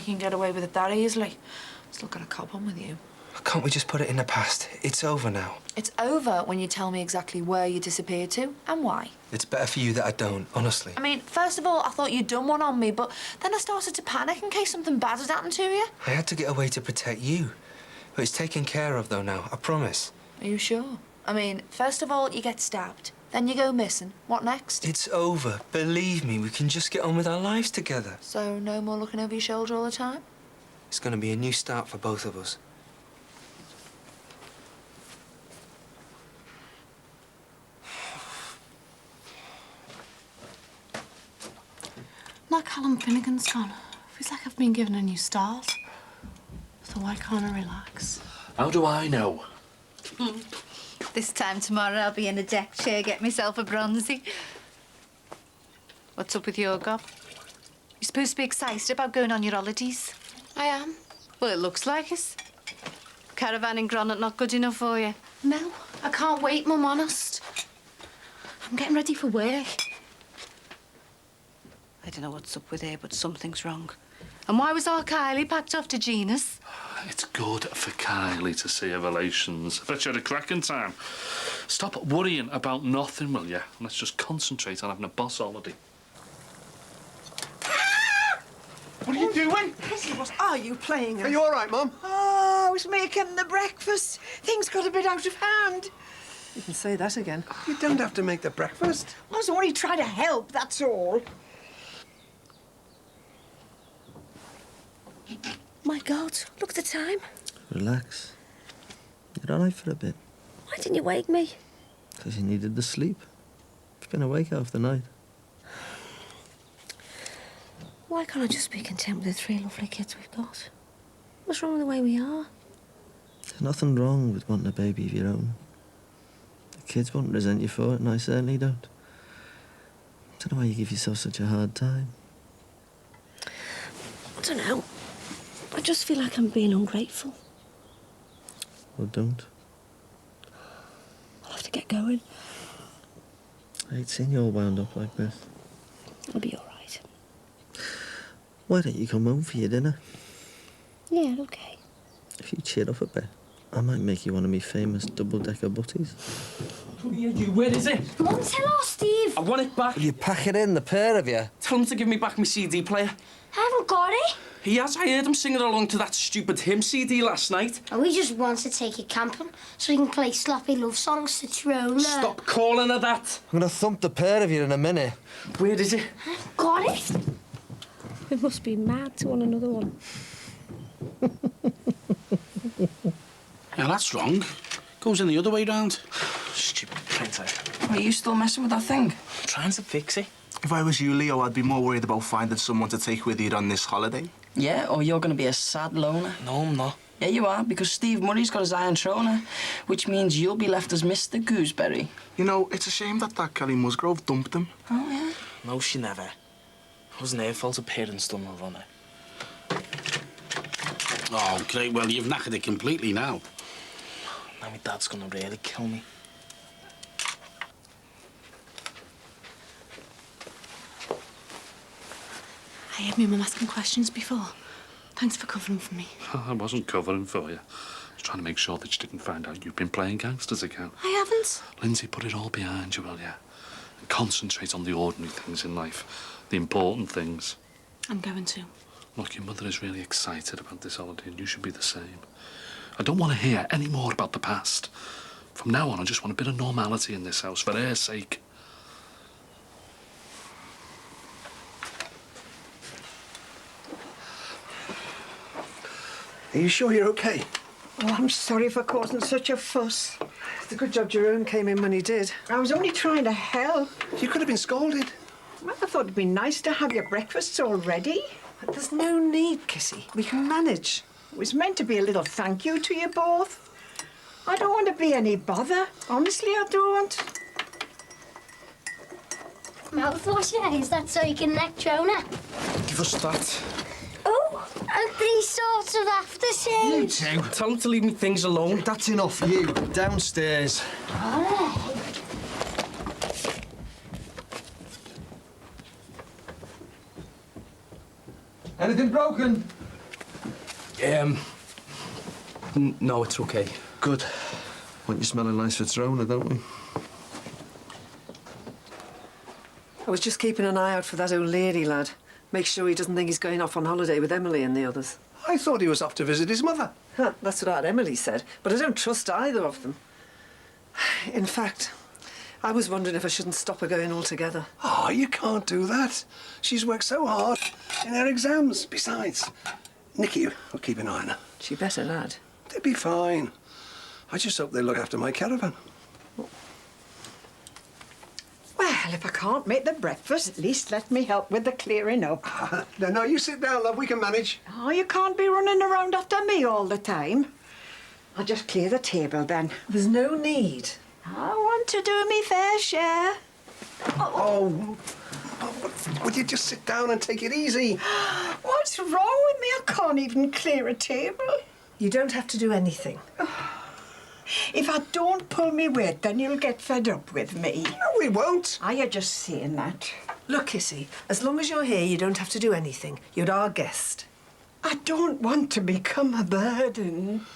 can get away with it that easily. Still got a cop on with you. Can't we just put it in the past? It's over now. It's over when you tell me exactly where you disappeared to and why. It's better for you that I don't, honestly. I mean, first of all, I thought you'd done one on me, but then I started to panic in case something bad had happened to you. I had to get away to protect you. But it's taken care of, though, now. I promise. Are you sure? I mean, first of all, you get stabbed. Then you go missing. What next? It's over. Believe me, we can just get on with our lives together. So no more looking over your shoulder all the time? It's going to be a new start for both of us. Like Callum Finnegan's gone. Feels like I've been given a new start. So why can't I relax? How do I know? This time tomorrow I'll be in a deck chair, get myself a bronzy. What's up with your gob? You're supposed to be excited about going on your holidays. I am. Well, it looks like it. Caravan in Granite not good enough for you? No, I can't wait, Mum, honest. I'm getting ready for work. I don't know what's up with her, but something's wrong. And why was our Kylie packed off to Gina's? It's good for Kylie to see her relations. I bet you had a cracking time. Stop worrying about nothing, will you? Let's just concentrate on having a boss holiday. What are you doing? What are you playing at? Are you all right, Mum? Oh, I was making the breakfast. Things got a bit out of hand. You can say that again. You don't have to make the breakfast. I was only trying to help, that's all. My God, look at the time. Relax. You're all right for a bit. Why didn't you wake me? Because you needed the sleep. You've been awake half the night. Why can't I just be content with the 3 lovely kids we've got? What's wrong with the way we are? There's nothing wrong with wanting a baby of your own. The kids won't resent you for it, and I certainly don't. I don't know why you give yourself such a hard time. I don't know. I just feel like I'm being ungrateful. Well, don't. I'll have to get going. I hate seeing you all wound up like this. I'll be all right. Why don't you come home for your dinner? Yeah, okay. If you cheer up a bit, I might make you one of me famous double-decker butties. Where is it? Mum, tell us, Steve. I want it back. Will you pack it in, the pair of you? Tell him to give me back my CD player. I haven't got it. He has. I heard him singing along to that stupid hymn CD last night. And we just want to take it camping so we can play sloppy love songs to Trona. Stop calling her that. I'm going to thump the pair of you in a minute. Where is it? Got it? We must be mad to want another one. Yeah, that's wrong. Goes in the other way round. Stupid printer. Are you still messing with that thing? I'm trying to fix it. If I was you, Leo, I'd be more worried about finding someone to take with you on this holiday. Yeah, or you're going to be a sad loner. No, I'm not. Yeah, you are, because Steve Murray's got his eye on Trona, which means you'll be left as Mr. Gooseberry. You know, it's a shame that Kelly Musgrove dumped him. Oh, yeah? No, she never. It wasn't her fault her parents done her on her. Oh, great. Well, you've knackered it completely now. Now my dad's gonna really kill me. I heard my mum asking questions before. Thanks for covering for me. I wasn't covering for you. I was trying to make sure that you didn't find out you've been playing gangsters again. I haven't. Lindsay, put it all behind you, will you? And concentrate on the ordinary things in life, the important things. I'm going to. Look, your mother is really excited about this holiday, and you should be the same. I don't want to hear any more about the past. From now on, I just want a bit of normality in this house, for her sake. Are you sure you're okay? Oh, I'm sorry for causing such a fuss. It's a good job Jerome came in when he did. I was only trying to help. You could have been scolded. Well, I thought it'd be nice to have your breakfasts all ready. But there's no need, Kissy. We can manage. It was meant to be a little thank you to you both. I don't want to be any bother. Honestly, I don't. Mouthwash, yeah, is that so you can neck Trona? Give us that. Oh, and 3 sorts of aftershave. You too. Tell him to leave me things alone. That's enough, you. Downstairs. All right. Anything broken? No, it's okay. Good. Want you smelling nice for Trona, don't we? I was just keeping an eye out for that old lady, lad. Make sure he doesn't think he's going off on holiday with Emily and the others. I thought he was off to visit his mother. Huh, that's what Aunt Emily said, but I don't trust either of them. In fact, I was wondering if I shouldn't stop her going altogether. Oh, you can't do that. She's worked so hard in her exams. Besides, Nicky will keep an eye on her. She better, lad. They'll be fine. I just hope they look after my caravan. Well, if I can't make the breakfast, at least let me help with the clearing up. No, you sit down, love. We can manage. Oh, you can't be running around after me all the time. I'll just clear the table then. There's no need. I want to do me fair share. Oh, would you just sit down and take it easy? What's wrong with me? I can't even clear a table. You don't have to do anything. If I don't pull me weight, then you'll get fed up with me. No, we won't. Are you just saying that? Look, Kissy, as long as you're here, you don't have to do anything. You're our guest. I don't want to become a burden.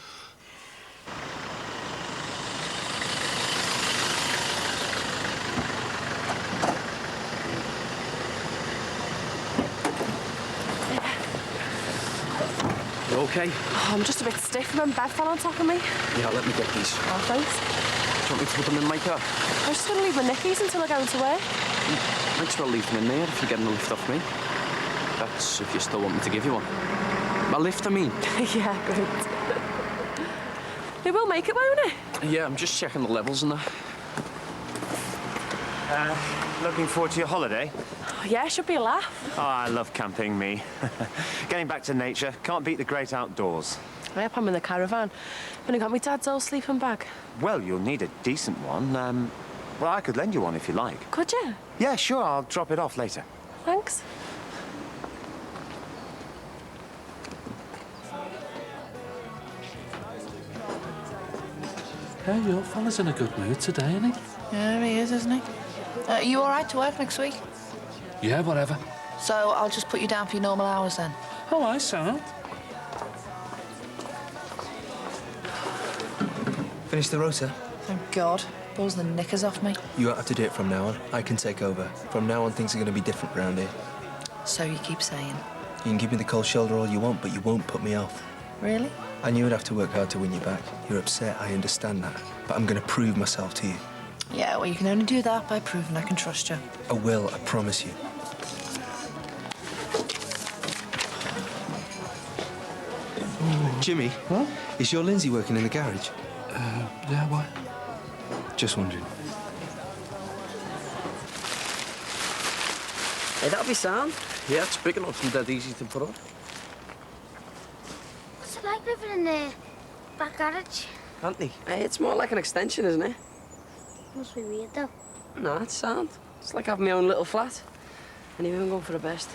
You okay? Oh, I'm just a bit stiff. Remember Bev fell on top of me? Yeah, let me get these. Oh, thanks. Do you want me to put them in my car? I was just going to leave my Nickies until I go into work. Might as well leave them in there if you're getting a lift off me. That's if you still want me to give you one. A lift, I mean. Yeah, great. It will make it, won't it? Yeah, I'm just checking the levels and that. Looking forward to your holiday? Oh, yeah, it should be a laugh. Oh, I love camping, me. Getting back to nature. Can't beat the great outdoors. Yep, I'm in the caravan. And I got my dad's old sleeping bag. Well, you'll need a decent one. Well, I could lend you one if you like. Could you? Yeah, sure. I'll drop it off later. Thanks. Hey, your fella's in a good mood today, isn't he? Yeah, he is, isn't he? Are you all right to work next week? Yeah, whatever. So I'll just put you down for your normal hours then. Oh, I sound. Finish the rota? Thank God. Pulls the knickers off me. You won't have to do it from now on. I can take over. From now on, things are going to be different around here. So you keep saying. You can give me the cold shoulder all you want, but you won't put me off. Really? I knew I'd have to work hard to win you back. You're upset, I understand that. But I'm going to prove myself to you. Yeah, well, you can only do that by proving I can trust you. I will, I promise you. Jimmy? What? Is your Lindsay working in the garage? Yeah, why? Just wondering. Hey, that'll be sound. Yeah, it's big enough and dead easy to put up. What's it like living in the back garage? Anthony? Hey, it's more like an extension, isn't it? Must be weird, though. No, it's sound. It's like having my own little flat. And even going for the best.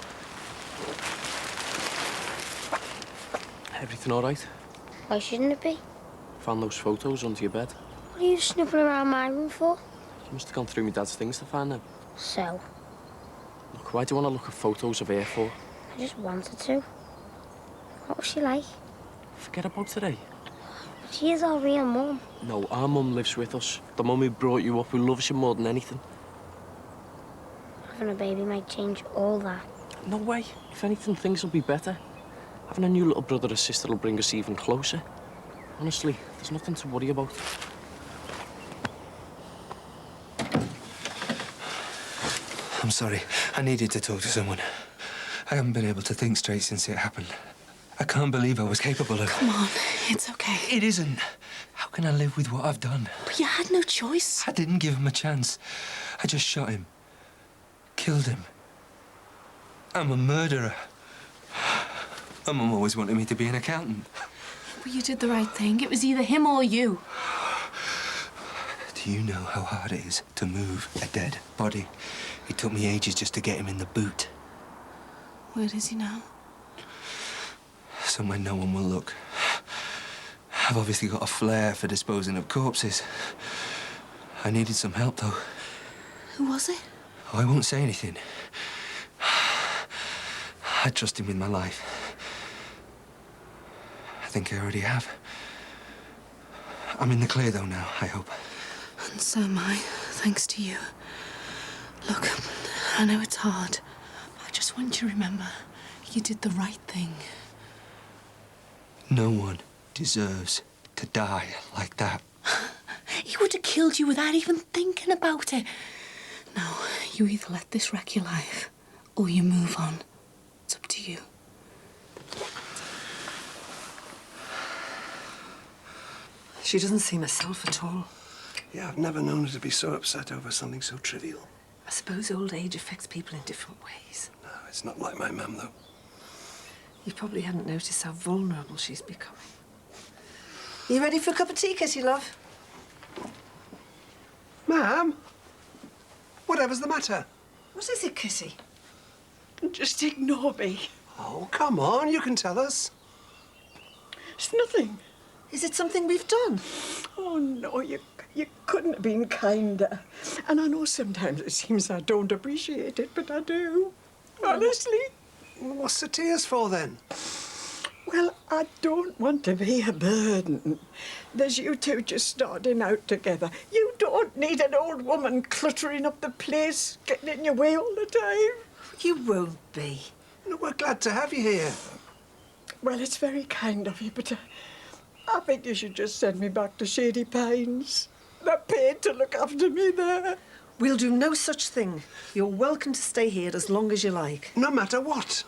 Everything all right? Why shouldn't it be? Found those photos under your bed. What are you sniffing around my room for? You must have gone through my dad's things to find them. So? Look, why do you want to look at photos of her for? I just wanted to. What was she like? Forget about today. But she is our real mum. No, our mum lives with us. The mum who brought you up, who loves you more than anything. Having a baby might change all that. No way. If anything, things will be better. Having a new little brother or sister will bring us even closer. Honestly, there's nothing to worry about. I'm sorry. I needed to talk to someone. I haven't been able to think straight since it happened. I can't believe I was capable of... Come on, it's okay. It isn't. How can I live with what I've done? But you had no choice. I didn't give him a chance. I just shot him. Killed him. I'm a murderer. My mum always wanted me to be an accountant. But you did the right thing. It was either him or you. Do you know how hard it is to move a dead body? It took me ages just to get him in the boot. Where is he now? Somewhere no one will look. I've obviously got a flair for disposing of corpses. I needed some help, though. Who was it? Oh, I won't say anything. I trust him with my life. think I already have. I'm in the clear, though, now, I hope. And so am I, thanks to you. Look, I know it's hard. I just want you to remember you did the right thing. No one deserves to die like that. He would have killed you without even thinking about it. Now, you either let this wreck your life or you move on. It's up to you. She doesn't seem herself at all. Yeah, I've never known her to be so upset over something so trivial. I suppose old age affects people in different ways. No, it's not like my mum, though. You probably hadn't noticed how vulnerable she's becoming. You ready for a cup of tea, Kissy, love? Ma'am? Whatever's the matter? What is it, Kissy? Just ignore me. Oh, come on, you can tell us. It's nothing. Is it something we've done? Oh, no, you couldn't have been kinder. And I know sometimes it seems I don't appreciate it, but I do. Honestly. What's the tears for, then? Well, I don't want to be a burden. There's you two just starting out together. You don't need an old woman cluttering up the place, getting in your way all the time. You won't be. No, we're glad to have you here. Well, it's very kind of you, but I think you should just send me back to Shady Pines. They're paid to look after me there. We'll do no such thing. You're welcome to stay here as long as you like. No matter what.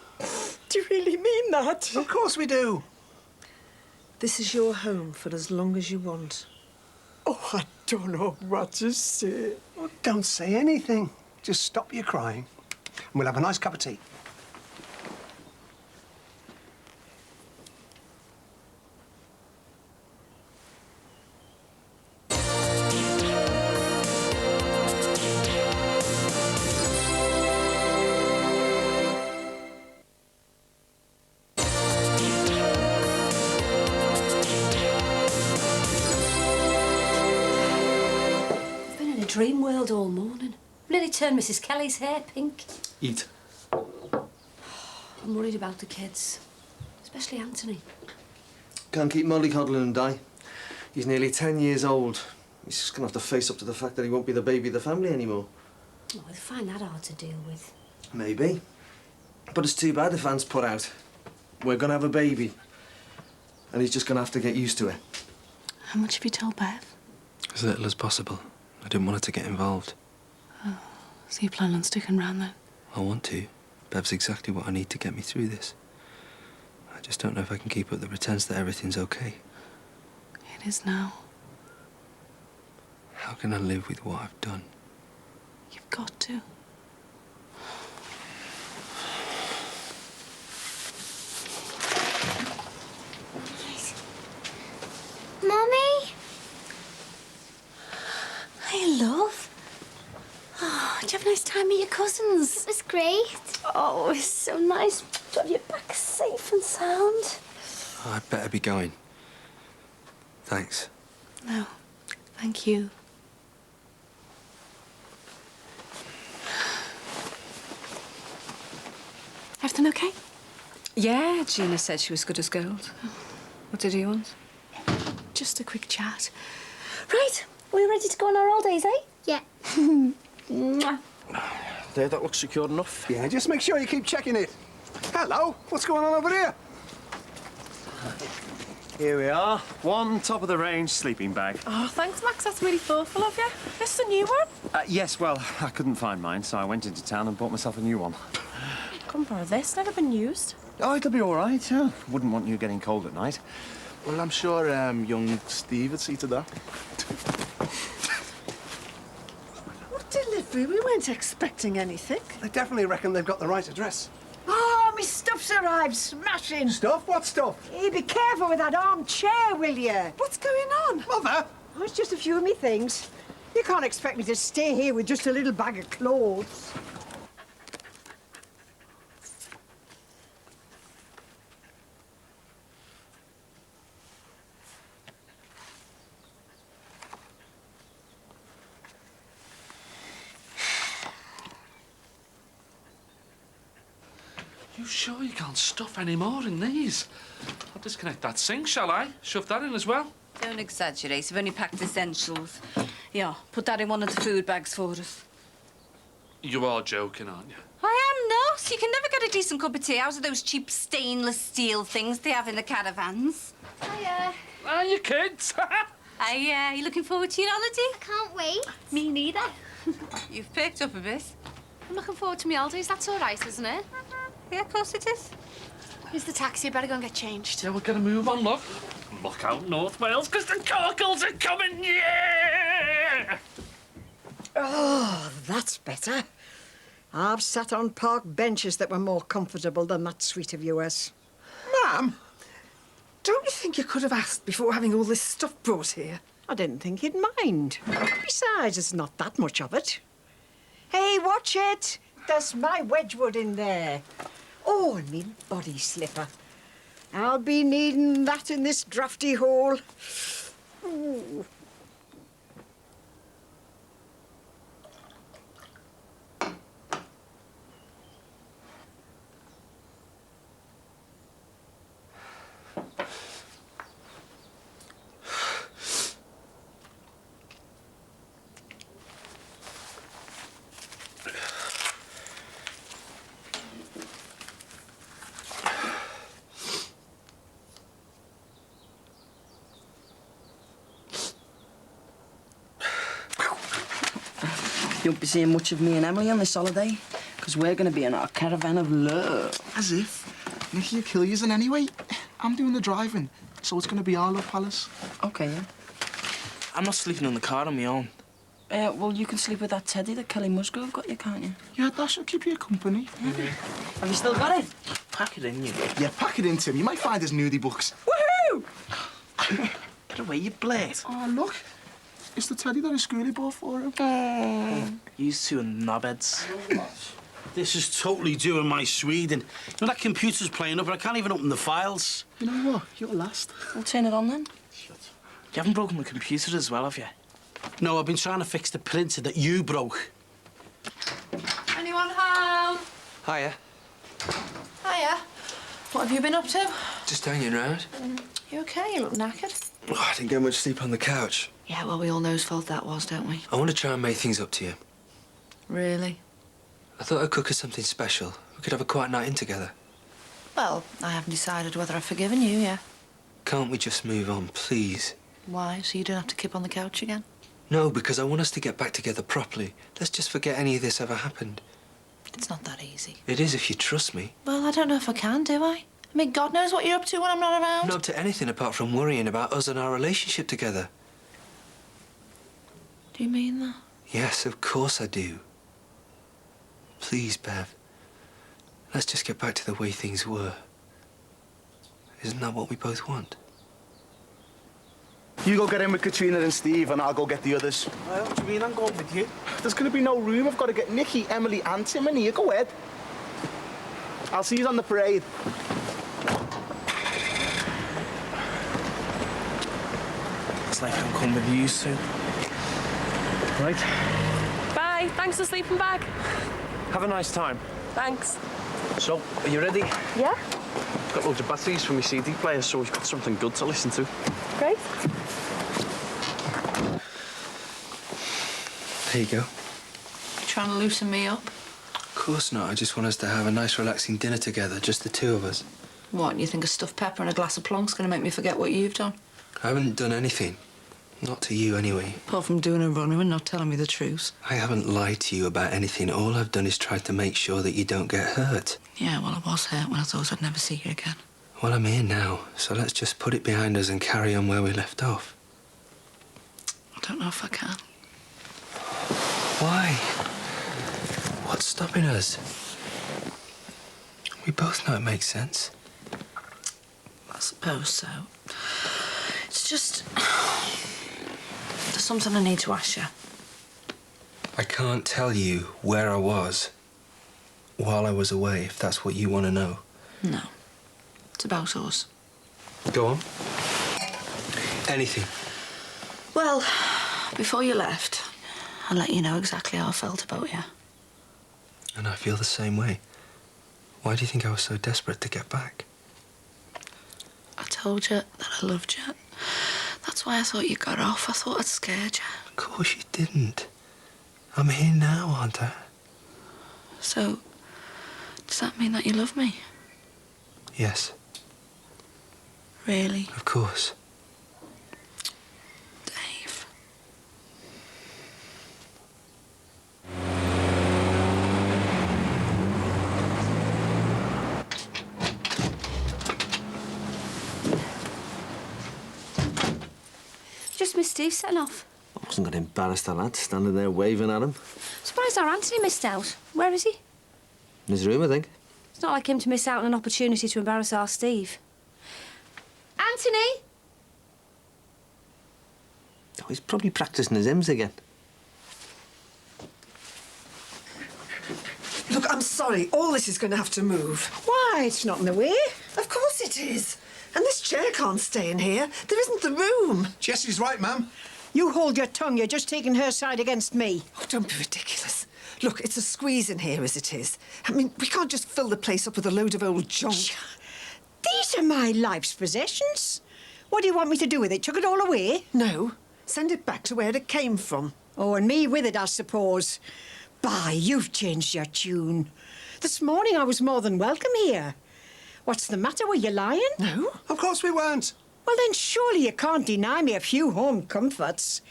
Do you really mean that? Of course we do. This is your home for as long as you want. Oh, I don't know what to say. Well, don't say anything. Just stop your crying. And we'll have a nice cup of tea. Dream world all morning. Nearly turned Mrs. Kelly's hair pink. Eat. I'm worried about the kids, especially Anthony. Can't keep mollycoddling him, Di. He's nearly 10 years old. He's just gonna have to face up to the fact that he won't be the baby of the family anymore. Oh, I find that hard to deal with. Maybe. But it's too bad if Anne's put out. We're gonna have a baby. And he's just gonna have to get used to it. How much have you told Bev? As little as possible. I didn't want her to get involved. Oh, so you plan on sticking around then? I want to. Bev's exactly what I need to get me through this. I just don't know if I can keep up the pretense that everything's okay. It is now. How can I live with what I've done? You've got to. Mummy? Hey, love. Oh, did you have a nice time with your cousins? It was great. Oh, it's so nice to have you back safe and sound. Oh, I'd better be going. Thanks. No, thank you. Everything okay? Yeah, Gina said she was good as gold. What did you want? Just a quick chat. Right, we ready to go on our holidays, eh? Yeah. Mwah. There, that looks secure enough. Yeah, just make sure you keep checking it. Hello, what's going on over here? Here we are. One top-of-the-range sleeping bag. Oh, thanks, Max. That's really thoughtful of you. This is a new one? Yes, well, I couldn't find mine, so I went into town and bought myself a new one. Come for this. Never been used. Oh, it'll be all right. Yeah. Wouldn't want you getting cold at night. Well, I'm sure young Steve would see to that. What delivery? We weren't expecting anything. I definitely reckon they've got the right address. Oh, my stuff's arrived. Smashing. Stuff? What stuff? Hey, be careful with that armchair, will you? What's going on? Mother! Oh, it's just a few of me things. You can't expect me to stay here with just a little bag of clothes. You sure you can't stuff any more in these? disconnect that sink, shall I? Shove that in as well. Don't exaggerate. I've only packed essentials. Yeah, put that in one of the food bags for us. You are joking, aren't you? I am not. You can never get a decent cup of tea out of those cheap stainless steel things they have in the caravans. Hiya. Ah, you kids. Hiya. You looking forward to your holiday? Can't wait. Me neither. You've perked up a bit. I'm looking forward to my holidays. That's all right, isn't it? Yeah, of course it is. Here's the taxi. I better go and get changed. Yeah, we're gonna move on, look. Look out, North Wales, because the Corkles are coming, yeah! Oh, that's better. I've sat on park benches that were more comfortable than that suite of yours. Ma'am, don't you think you could have asked before having all this stuff brought here? I didn't think he'd mind. Besides, it's not that much of it. Hey, watch it! There's my Wedgwood in there. Oh, and me body slipper. I'll be needing that in this drafty hole. Ooh. You won't be seeing much of me and Emily on this holiday, because we're going to be in our caravan of love. As if. Nicky will kill yous in anyway. I'm doing the driving, so it's going to be our love palace. OK, yeah. I'm not sleeping in the car on my own. Well, you can sleep with that teddy that Kelly Musgrove got you, can't you? Yeah, that should keep you company. Have you still got it? Pack it in, you. Yeah, pack it in, Tim. You might find his nudie books. Woohoo! Get away, you blade. Oh, look. It's the teddy that his schoolie bought for him. You two are knobheads. This is totally doing my Sweden. You know, that computer's playing up and I can't even open the files. You know what? You're last. We'll turn it on then. You haven't broken the computer as well, have you? No, I've been trying to fix the printer that you broke. Anyone home? Hiya. Hiya. What have you been up to? Just hanging around. You okay? You look knackered. Oh, I didn't get much sleep on the couch. Yeah, well, we all know whose fault that was, don't we? I want to try and make things up to you. Really? I thought I'd cook us something special. We could have a quiet night in together. Well, I haven't decided whether I've forgiven you yet. Can't we just move on, please? Why? So you don't have to keep on the couch again? No, because I want us to get back together properly. Let's just forget any of this ever happened. It's not that easy. It is if you trust me. Well, I don't know if I can, do I? I mean, God knows what you're up to when I'm not around. Not up to anything apart from worrying about us and our relationship together. Do you mean that? Yes, of course I do. Please, Bev. Let's just get back to the way things were. Isn't that what we both want? You go get in with Katrina and Steve, and I'll go get the others. Well, what do you mean I'm going with you? There's going to be no room. I've got to get Nicky, Emily, and Tim in here. Go ahead. I'll see you on the parade. It's like I'm coming with you soon. Right. Bye. Thanks for sleeping bag. Have a nice time. Thanks. So, are you ready? Yeah? Got loads of batteries for my CD player, so we've got something good to listen to. Great. There you go. You trying to loosen me up? Of course not. I just want us to have a nice, relaxing dinner together, just the two of us. What, you think a stuffed pepper and a glass of plunk's going to make me forget what you've done? I haven't done anything. Not to you, anyway. Apart from doing a runner and not telling me the truth. I haven't lied to you about anything. All I've done is tried to make sure that you don't get hurt. Yeah, well, I was hurt when I thought I'd never see you again. Well, I'm here now, so let's just put it behind us and carry on where we left off. I don't know if I can. Why? What's stopping us? We both know it makes sense. I suppose so. It's just... There's something I need to ask you. I can't tell you where I was while I was away, if that's what you want to know. No. It's about us. Go on. Anything. Well, before you left, I let you know exactly how I felt about you. And I feel the same way. Why do you think I was so desperate to get back? I tell told you that I loved you. That's why I thought you got off. I thought I'd scared you. Of course you didn't. I'm here now, aren't I? So, does that mean that you love me? Yes, Really? of course. Dave. Just missed Steve setting off. I wasn't going to embarrass the lad standing there waving at him. Surprised our Anthony missed out. Where is he? In his room, I think. It's not like him to miss out on an opportunity to embarrass our Steve. Anthony! Oh, he's probably practising his hymns again. Look, I'm sorry. All this is going to have to move. Why? It's not in the way. Of course it is. And this chair can't stay in here. There isn't the room. Jessie's right, ma'am. You hold your tongue. You're just taking her side against me. Oh, don't be ridiculous. Look, it's a squeeze in here as it is. I mean, we can't just fill the place up with a load of old junk. These are my life's possessions. What do you want me to do with it? Chuck it all away? No. Send it back to where it came from. Oh, and me with it, I suppose. By, you've changed your tune. This morning I was more than welcome here. What's the matter? Were you lying? No, of course we weren't. Well, then surely you can't deny me a few home comforts.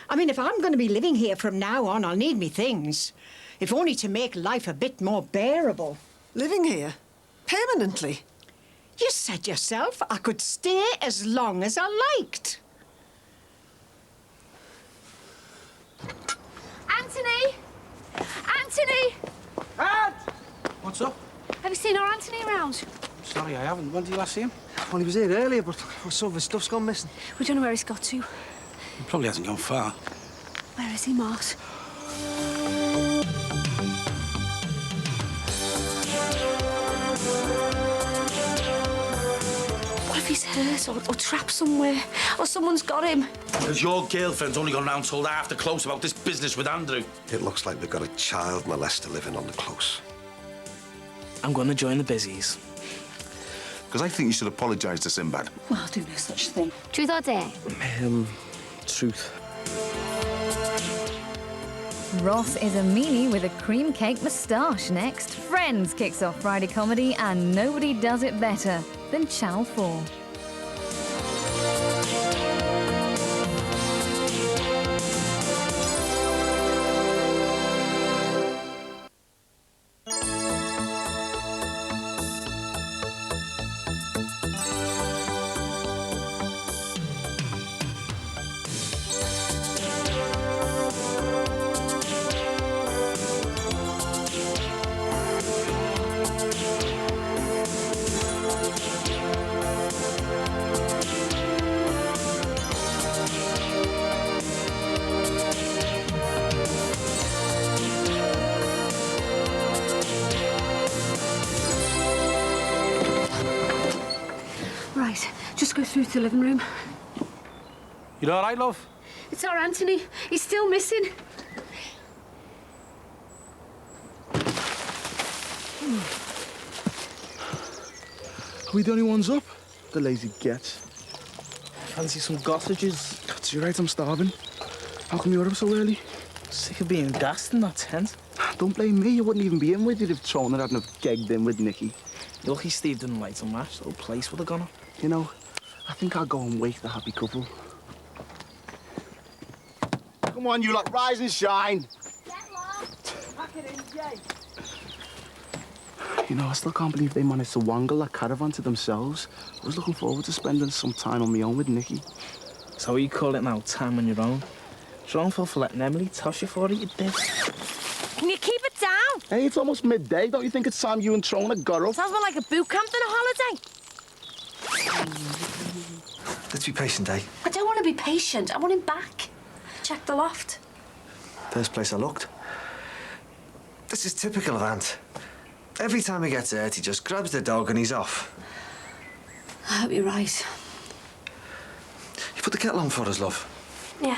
I mean, if I'm going to be living here from now on, I'll need me things. If only to make life a bit more bearable. Living here? Permanently? You said yourself I could stay as long as I liked. Anthony! Anthony! Ant! What's up? Have you seen our Anthony around? Sorry, I haven't. When did you last see him? Well, he was here earlier, but some of his stuff's gone missing. We don't know where he's got to. He probably hasn't gone far. Where is he, Mart? What if he's hurt or trapped somewhere? Or someone's got him? Because your girlfriend's only gone round told after close about this business with Andrew. It looks like they've got a child molester living on the close. I'm going to join the busies. Because I think you should apologise to Sinbad. Well, I'll do no such thing. Truth or dare? Truth. Ross is a meanie with a cream cake moustache next. Friends kicks off Friday comedy and nobody does it better than Channel 4. Right, just go through to the living room. You all right, love? It's our Anthony. He's still missing. Are we the only ones up? The lazy gets. Fancy some sausages? That's you right, I'm starving. How come you're up so early? Sick of being gassed in that tent. Don't blame me, you wouldn't even be in with you if Trona hadn't have gegged in with Nicky. You're lucky Steve didn't light a match, the whole place would have gone up. You know, I think I'll go and wake the happy couple. Come on, you lot, rise and shine. You know, I still can't believe they managed to wangle that caravan to themselves. I was looking forward to spending some time on my own with Nicky. So what you call it now, time on your own? It's wrong for letting Emily toss you for it, you did. Can you keep it down? Hey, it's almost midday. Don't you think it's time you and Trona got up? Sounds more like a boot camp than a holiday. Let's be patient, eh? I don't want to be patient. I want him back. Check the loft. First place I looked. This is typical of Ant. Every time he gets hurt, he just grabs the dog and he's off. I hope you're right. You put the kettle on for us, love. Yeah.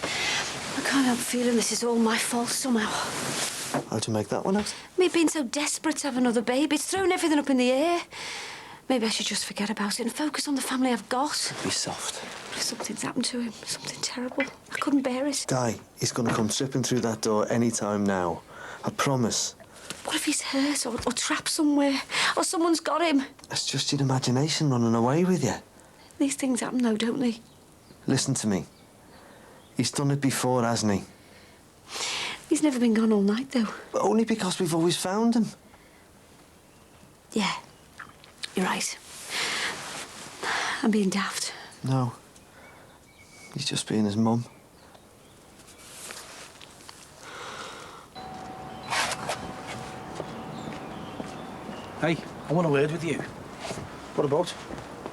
I can't help feeling this is all my fault somehow. How'd you make that one out? Me being so desperate to have another baby, it's thrown everything up in the air. Maybe I should just forget about it and focus on the family I've got. Be soft. Something's happened to him. Something terrible. I couldn't bear it. Di, he's gonna come tripping through that door any time now. I promise. What if he's hurt or trapped somewhere? Or someone's got him? It's just your imagination running away with you. These things happen, though, don't they? Listen to me. He's done it before, hasn't he? He's never been gone all night, though. But only because we've always found him. Yeah, you're right. I'm being daft. No. He's just being his mum. Hey, I want a word with you. What about?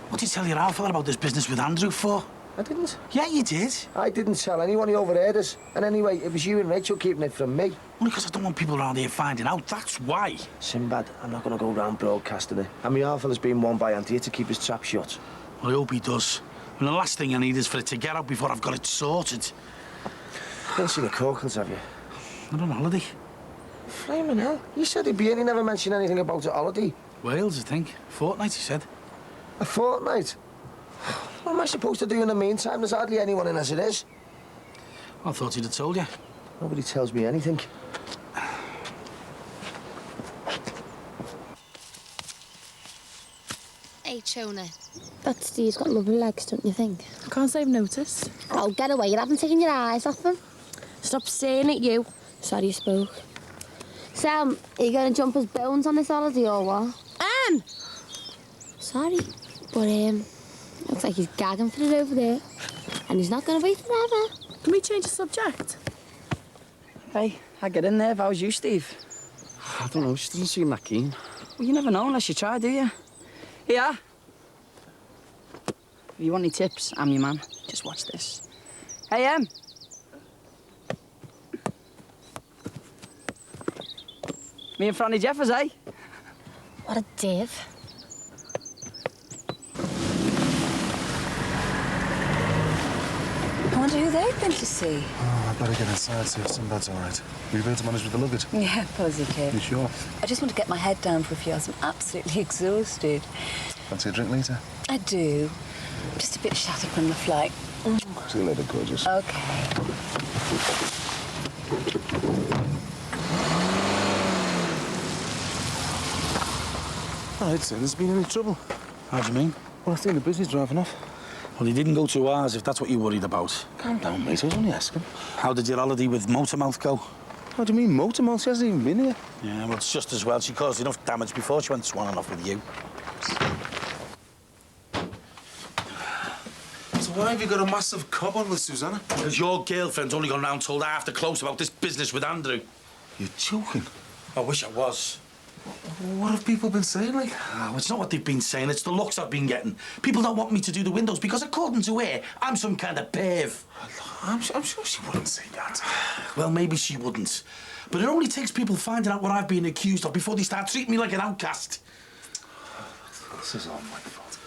What did you tell your alpha about this business with Andrew for? I didn't. Yeah, you did. I didn't tell anyone. He overheard us. And anyway, it was you and Rachel keeping it from me. Only because I don't want people around here finding out, that's why. Sinbad, I'm not going to go round broadcasting it. And my alpha's been won by Auntie to keep his trap shut. Well, I hope he does. And the last thing I need is for it to get out before I've got it sorted. You didn't see the Corkins, have you? Not on holiday. Flaming hell. You said he'd be in. He never mentioned anything about a holiday. Wales, I think. Fortnight, he said. A fortnight? What am I supposed to do in the meantime? There's hardly anyone in as it is. I thought he'd have told you. Nobody tells me anything. Hey, Chona. That Steve's got lovely legs, don't you think? I can't say I've noticed. Oh, get away. You haven't taken your eyes off him. Stop saying it, you. Sorry you spoke. Sam, are you going to jump his bones on this holiday or what? Sorry, but looks like he's gagging for it over there. And he's not going to wait forever. Can we change the subject? Hey, I get in there if I was you, Steve. I don't know, she doesn't seem that keen. Well, you never know unless you try, do you? Here. If you want any tips, I'm your man. Just watch this. Hey, me and Franny Jeffers, eh? What a div. I wonder who they've been to see. Oh, I better get inside, see if Sinbad's all right. Will you be able to manage with the luggage? Yeah, of course you can. You sure? I just want to get my head down for a few hours. I'm absolutely exhausted. Fancy a drink later? I do. Just a bit shattered from the flight. See you later, gorgeous. Okay. I'd say there's been any trouble. How do you mean? Well, I think the busy's driving off. Well, he didn't go to ours, if that's what you're worried about. Calm down, mate. I was only asking. How did your holiday with Motormouth go? How do you mean Motormouth? She hasn't even been here. Yeah, well, it's just as well. She caused enough damage before she went swanning off with you. So why have you got a massive cob on with Susanna? Because your girlfriend's only gone round told half the close about this business with Andrew. You're joking. I wish I was. What have people been saying, like? Oh, it's not what they've been saying, it's the looks I've been getting. People don't want me to do the windows because, according to her, I'm some kind of perv. I'm sure she wouldn't say that. Well, maybe she wouldn't. But it only takes people finding out what I've been accused of before they start treating me like an outcast. This is all my fault.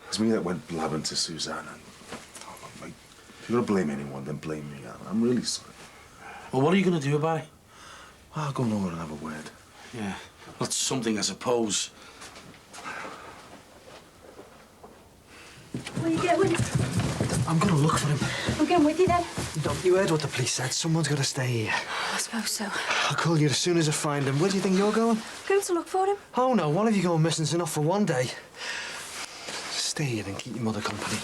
It's me that went blabbing to Susanna. Oh, look, mate, if you're gonna blame anyone, then blame me. I'm really sorry. Well, what are you going to do about it? I'll go nowhere and have a word. Yeah, well, it's something, I suppose. Where are you going? I'm gonna look for him. I'm going with you then. Don't you heard what the police said? Someone's gotta stay here. I suppose so. I'll call you as soon as I find him. Where do you think you're going? Going to look for him? Oh, no. One of you going missing's enough for one day. Stay here and keep your mother company.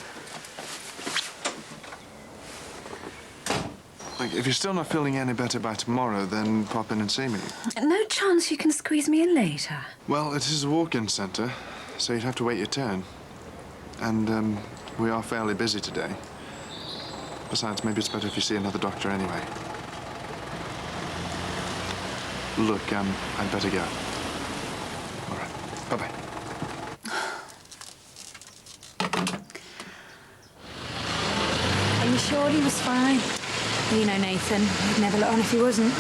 Like, if you're still not feeling any better by tomorrow, then pop in and see me. No chance you can squeeze me in later. Well, it is a walk-in centre, so you'd have to wait your turn. And, we are fairly busy today. Besides, maybe it's better if you see another doctor anyway. Look, I'd better go. All right. Bye-bye. Are you sure he was fine? You know, Nathan, he'd never let on if he wasn't.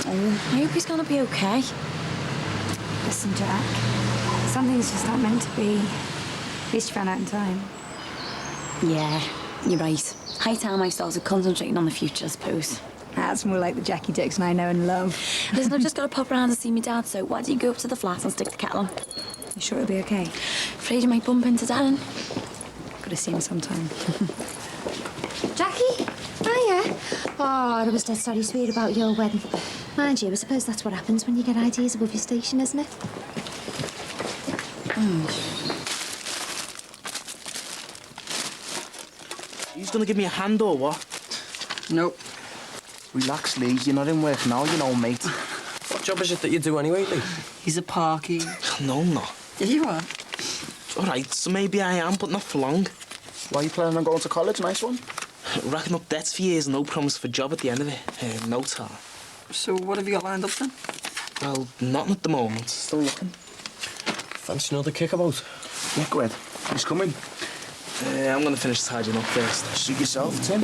Oh, I hope he's gonna be okay. Listen, Jack, some things just aren't meant to be. At least you found out in time. Yeah, you're right. High time I started concentrating on the future, I suppose. That's more like the Jackie Dixon I know and love. Listen, I've just got to pop round and see my dad, so why don't you go up to the flat and stick the kettle on? You sure it'll be okay? Afraid you might bump into Darren. Gotta see him sometime. Jackie? Hiya. Oh, I was dead sorry to hear about your wedding. Mind you, I suppose that's what happens when you get ideas above your station, isn't it? He's gonna give me a hand or what? Nope. Relax, Lee. You're not in work now, you know, mate. What job is it that you do anyway, Lee? He's a parky. No, I'm not. Yeah, you are. All right, so maybe I am, but not for long. Why are you planning on going to college? Nice one. Racking up debts for years, no promise of a job at the end of it. No tar. So what have you got lined up then? Well, nothing at the moment. Still looking. Fancy another kickabout? Yeah, go ahead. He's coming. I'm gonna finish tidying up first. Suit yourself, Tim.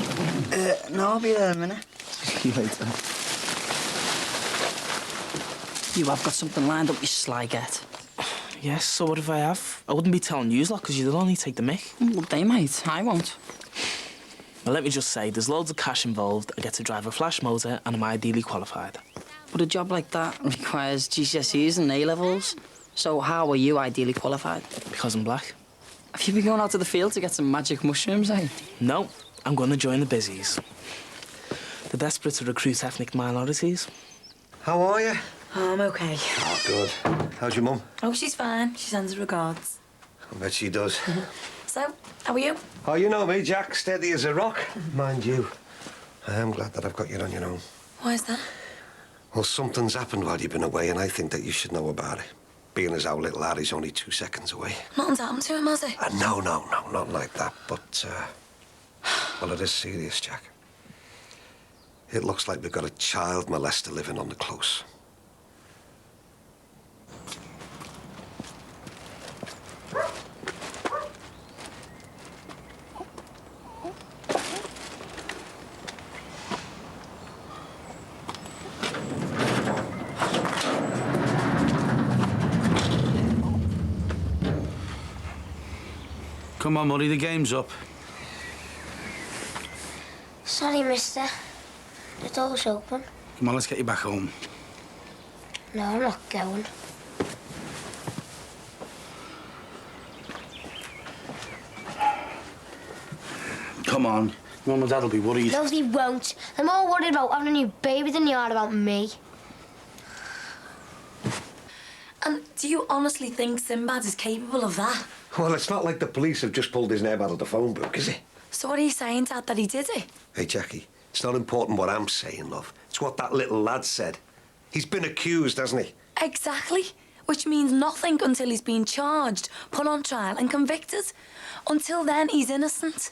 No, I'll be there in a minute. See you later. You have got something lined up, you sly get. Yes, so what if I have? I wouldn't be telling you lot, because you'd only take the mick. Well, they might. I won't. Well, let me just say, there's loads of cash involved. I get to drive a flash motor, and I'm ideally qualified. But a job like that requires GCSEs and A-levels. So how are you ideally qualified? Because I'm black. Have you been going out to the field to get some magic mushrooms, eh? No, I'm going to join the busies. They're desperate to recruit ethnic minorities. How are you? Oh, I'm okay. Oh, good. How's your mum? Oh, she's fine. She sends her regards. I bet she does. So, how are you? Oh, you know me, Jack. Steady as a rock. Mind you, I am glad that I've got you on your own. Why is that? Well, something's happened while you've been away, and I think that you should know about it. Being as our little Harry's only 2 seconds away. Nothing's happened to him, has it? No, not like that. But, well, it is serious, Jack. It looks like we've got a child molester living on the close. Come on, Murray, the game's up. Sorry, mister. The door's open. Come on, let's get you back home. No, I'm not going. Come on. Mum and Dad will be worried. No, they won't. They're more worried about having a new baby than they are about me. And do you honestly think Sinbad is capable of that? Well, it's not like the police have just pulled his name out of the phone book, is it? So what are you saying, Dad, that he did it? Hey, Jackie, it's not important what I'm saying, love. It's what that little lad said. He's been accused, hasn't he? Exactly. Which means nothing until he's been charged, put on trial and convicted. Until then, he's innocent.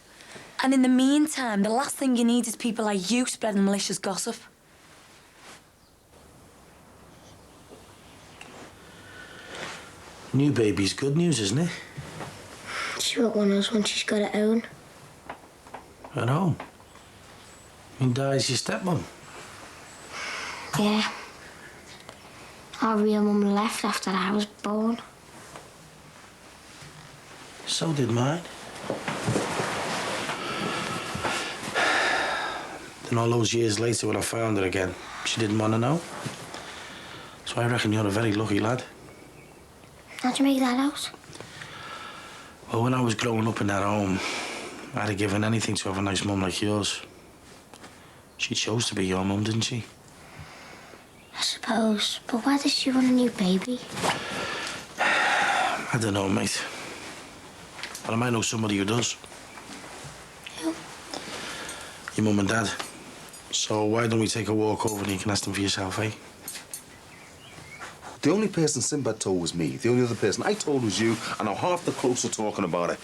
And in the meantime, the last thing you need is people like you spreading malicious gossip. New baby's good news, isn't it? She won't want us when she's got her own. I know. And Di's your stepmom. Yeah. Our real mum left after I was born. So did mine. Then all those years later, when I found her again, she didn't want to know. So I reckon you're a very lucky lad. How'd you make that out? Well, when I was growing up in that home, I'd have given anything to have a nice mum like yours. She chose to be your mum, didn't she? I suppose. But why does she want a new baby? I don't know, mate. But I might know somebody who does. Who? Your mum and Dad. So why don't we take a walk over and you can ask them for yourself, eh? The only person Sinbad told was me. The only other person I told was you, and now half the close are talking about it.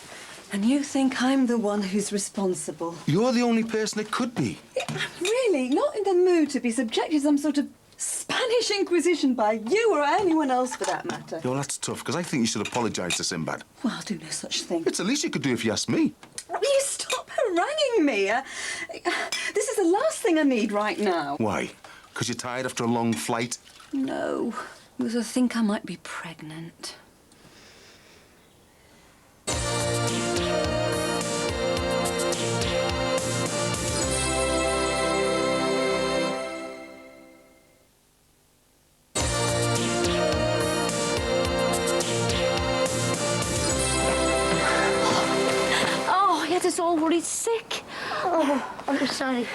And you think I'm the one who's responsible? You're the only person it could be. I'm really not in the mood to be subjected to some sort of Spanish Inquisition by you or anyone else for that matter. Yo, that's tough, because I think you should apologise to Sinbad. Well, I'll do no such thing. It's the least you could do if you asked me. Will you stop haranguing me? This is the last thing I need right now. Why? Because you're tired after a long flight? No, because I think I might be pregnant. over. He's sick. Oh, I'm sorry.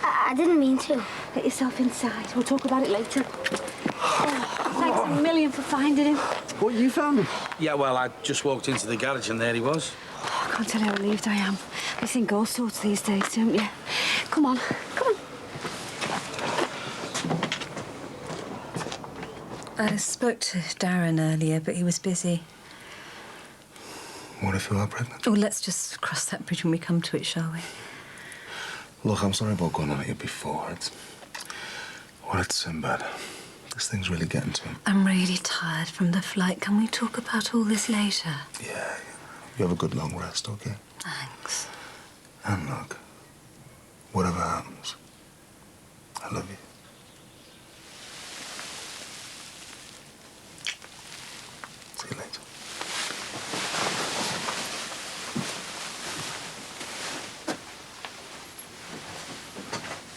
I didn't mean to. Get yourself inside. We'll talk about it later. Oh, thanks a million for finding him. What, you found him? Yeah, well, I just walked into the garage and there he was. Oh, I can't tell you how relieved I am. You think all sorts these days, don't you? Come on, come on. I spoke to Darren earlier, but he was busy. What if you are pregnant? Oh, let's just cross that bridge when we come to it, shall we? Look, I'm sorry about going on at you before. It's Sinbad. This thing's really getting to him. I'm really tired from the flight. Can we talk about all this later? Yeah. You have a good long rest, okay? Thanks. And look, whatever happens, I love you. See you later.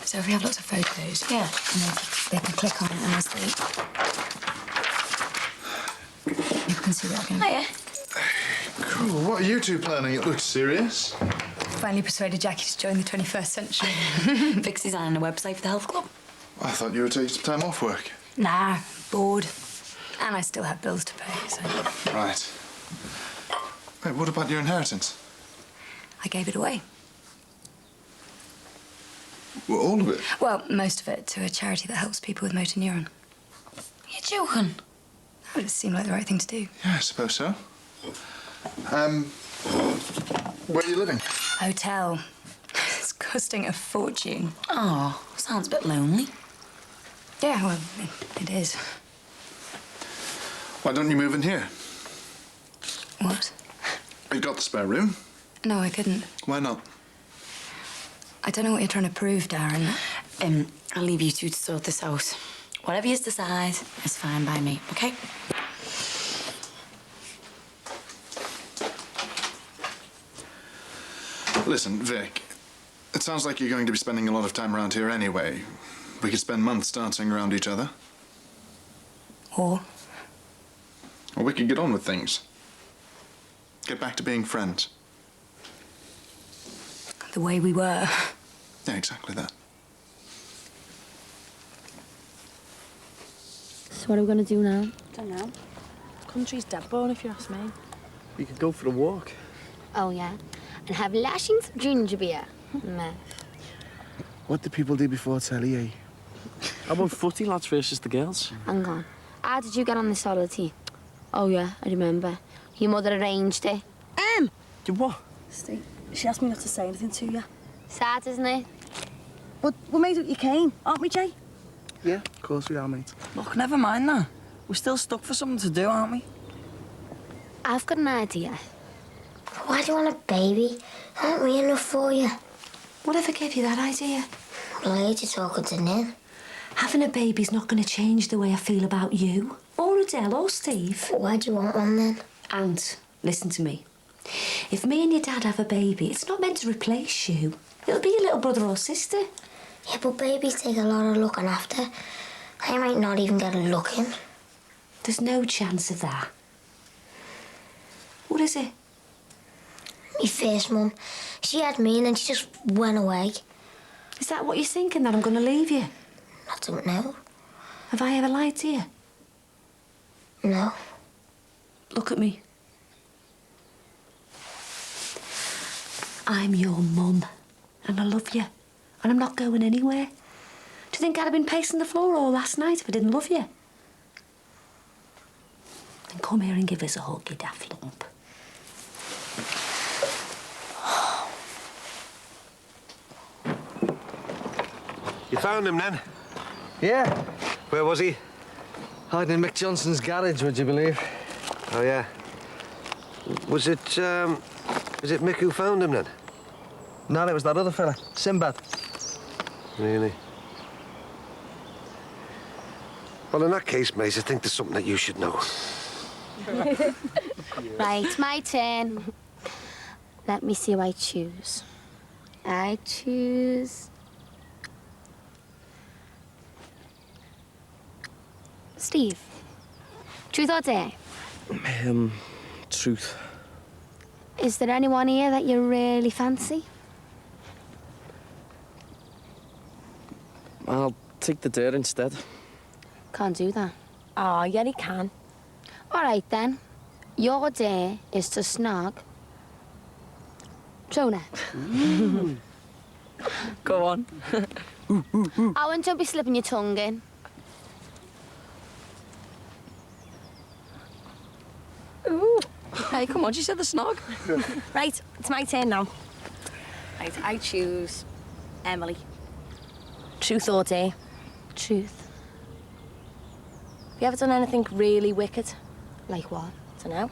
So if we have lots of photos, yeah, and they can click on it and you can see that again. Oh, yeah. Cool. What are you two planning? It looks serious. Finally persuaded Jackie to join the 21st century. Fix designing a website for the health club. I thought you were taking some time off work. Nah, bored. And I still have bills to pay, so... Right. Wait, what about your inheritance? I gave it away. Well, all of it? Well, most of it to a charity that helps people with motor neuron. You're joking? That would seem like the right thing to do. Yeah, I suppose so. Where are you living? Hotel. It's costing a fortune. Oh, sounds a bit lonely. Yeah, well, it is. Why don't you move in here? What? You've got the spare room. No, I couldn't. Why not? I don't know what you're trying to prove, Darren. I'll leave you two to sort this out. Whatever you decide is fine by me, OK? Listen, Vic, it sounds like you're going to be spending a lot of time around here anyway. We could spend months dancing around each other. Or we could get on with things. Get back to being friends. the way we were. Yeah, exactly that. So what are we going to do now? Don't know. The country's dead born, if you ask me. We could go for a walk. Oh, yeah? And have lashings of ginger beer. Meh. What did people do before telly, eh? How about footy lads versus the girls? Hang on. How did you get on this holiday? Oh, yeah, I remember. Your mother arranged it. You what? Steve, she asked me not to say anything to you. Sad, isn't it? But we made what you came, aren't we, Jay? Yeah, of course we are, mate. Look, never mind that. We're still stuck for something to do, aren't we? I've got an idea. Why do you want a baby? Aren't we enough for you? Whatever gave you that idea? Well, I heard you talking to Nin. Having a baby's not going to change the way I feel about you, or Adele, or Steve. Why do you want one, then? And listen to me. If me and your dad have a baby, it's not meant to replace you. It'll be your little brother or sister. Yeah, but babies take a lot of looking after. I might not even get a look in. There's no chance of that. What is it? My first mum. She had me and then she just went away. Is that what you're thinking, that I'm going to leave you? I don't know. Have I ever lied to you? No. Look at me. I'm your mum, and I love you, and I'm not going anywhere. Do you think I'd have been pacing the floor all last night if I didn't love you? Then come here and give us a hug, you daft lump. You found him, then? Yeah. Where was he? Hiding in Mick Johnson's garage, would you believe? Oh, yeah. Was it Mick who found him, then? No, it was that other fella, Sinbad. Really? Well, in that case, mate, I think there's something that you should know. Right, my turn. Let me see who I choose. I choose... Steve. Truth or dare? Truth. Is there anyone here that you really fancy? I'll take the dare instead. Can't do that. Oh, yeah, he can. All right, then. Your dare is to snog Jonah. Go on. Owen, don't be slipping your tongue in. Ooh. Hey, come on, she said the snog. Right, it's my turn now. Right, I choose Emily. Truth or dare? Truth. Have you ever done anything really wicked? Like what? Dunno.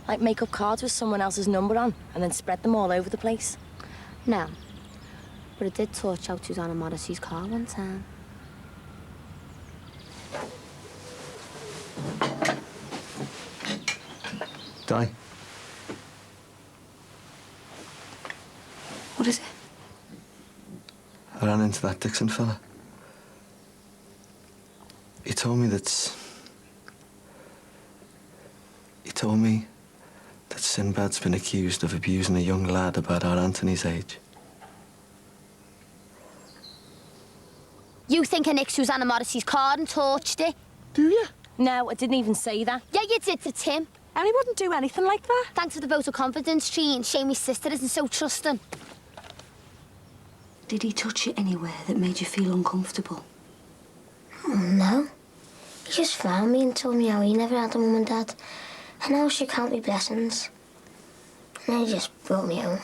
Like make up cards with someone else's number on and then spread them all over the place? No. But I did torch out Susanna Morrissey's car one time. Di. What is it? I ran into that Dixon fella. He told me that... He told me that Sinbad's been accused of abusing a young lad about our Anthony's age. You think I nicked Susanna Morrissey's car and torched it? Do you? No, I didn't even say that. Yeah, you did to Tim. And he wouldn't do anything like that. Thanks for the vote of confidence, Tree, and shame his sister isn't so trusting. Did he touch you anywhere that made you feel uncomfortable? Oh, no. He just found me and told me how he never had a mum and dad, and how I should count my blessings. And then he just brought me home.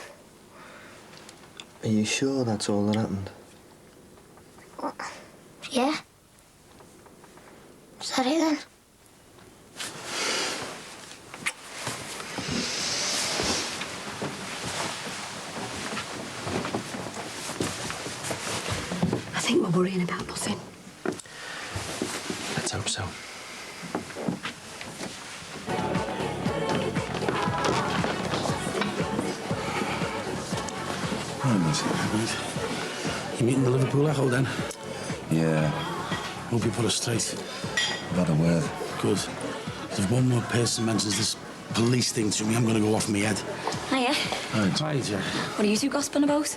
Are you sure that's all that happened? Yeah? Is that it then? I think we're worrying about nothing. Let's hope so. You meeting the Liverpool Echo then? Yeah. Hope you put us straight. I've had a word. Good. If one more person mentions this police thing to me, I'm going to go off my head. Hiya. Hi, Jack. What are you two gossiping about?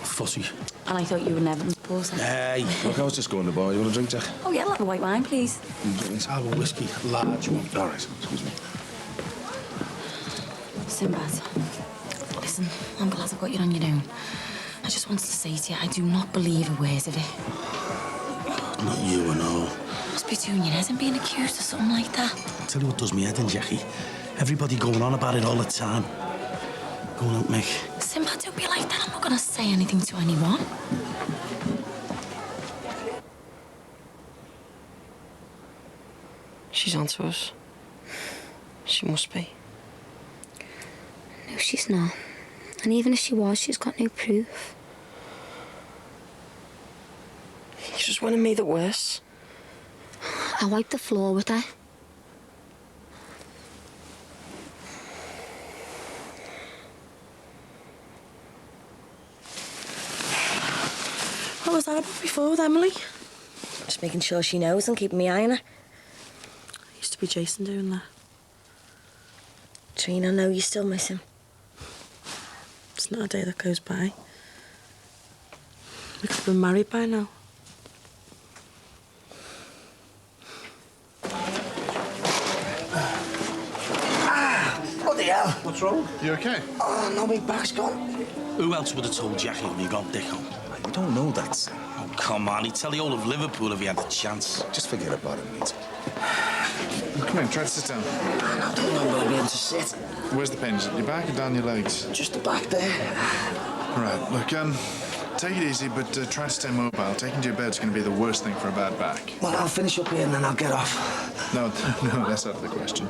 Fussy. And I thought you were never supposed to. Hey. Look, I was just going to the bar. You want a drink, Jack? Oh, yeah, I'll have a white wine, please. I'll have a whiskey, large one. All right, excuse me. Sinbad, listen, I'm glad I've got you on your own. I just wanted to say to you, I do not believe a word of it. Not you, I know. Must be doing your head and being accused of something like that. Tell you what does me head in, Jackie. Everybody going on about it all the time. Going out, Mick. Sinbad, don't be like that. I'm not going to say anything to anyone. She's onto us. She must be. No, she's not. And even if she was, she's got no proof. You just want to make it worse. I wiped the floor with her. What was that about before with Emily? Just making sure she knows and keeping my eye on her. Used to be Jason doing that. Trina, I know you still miss him. It's not a day that goes by. We could have been married by now. Bloody hell. What's wrong? You okay? Oh, no, my back's gone. Who else would have told Jackie when you got Dicko? You don't know that, Sam. Oh, come on. He'd tell the whole of Liverpool if he had the chance. Just forget about it, mate. Come in, try to sit down. I don't know I'm going to be able to sit. Where's the pain? Is it your back or down your legs? Just the back there. Right, look, take it easy, but try to stay mobile. Taking to your bed's going to be the worst thing for a bad back. Well, I'll finish up here and then I'll get off. No, that's out of the question.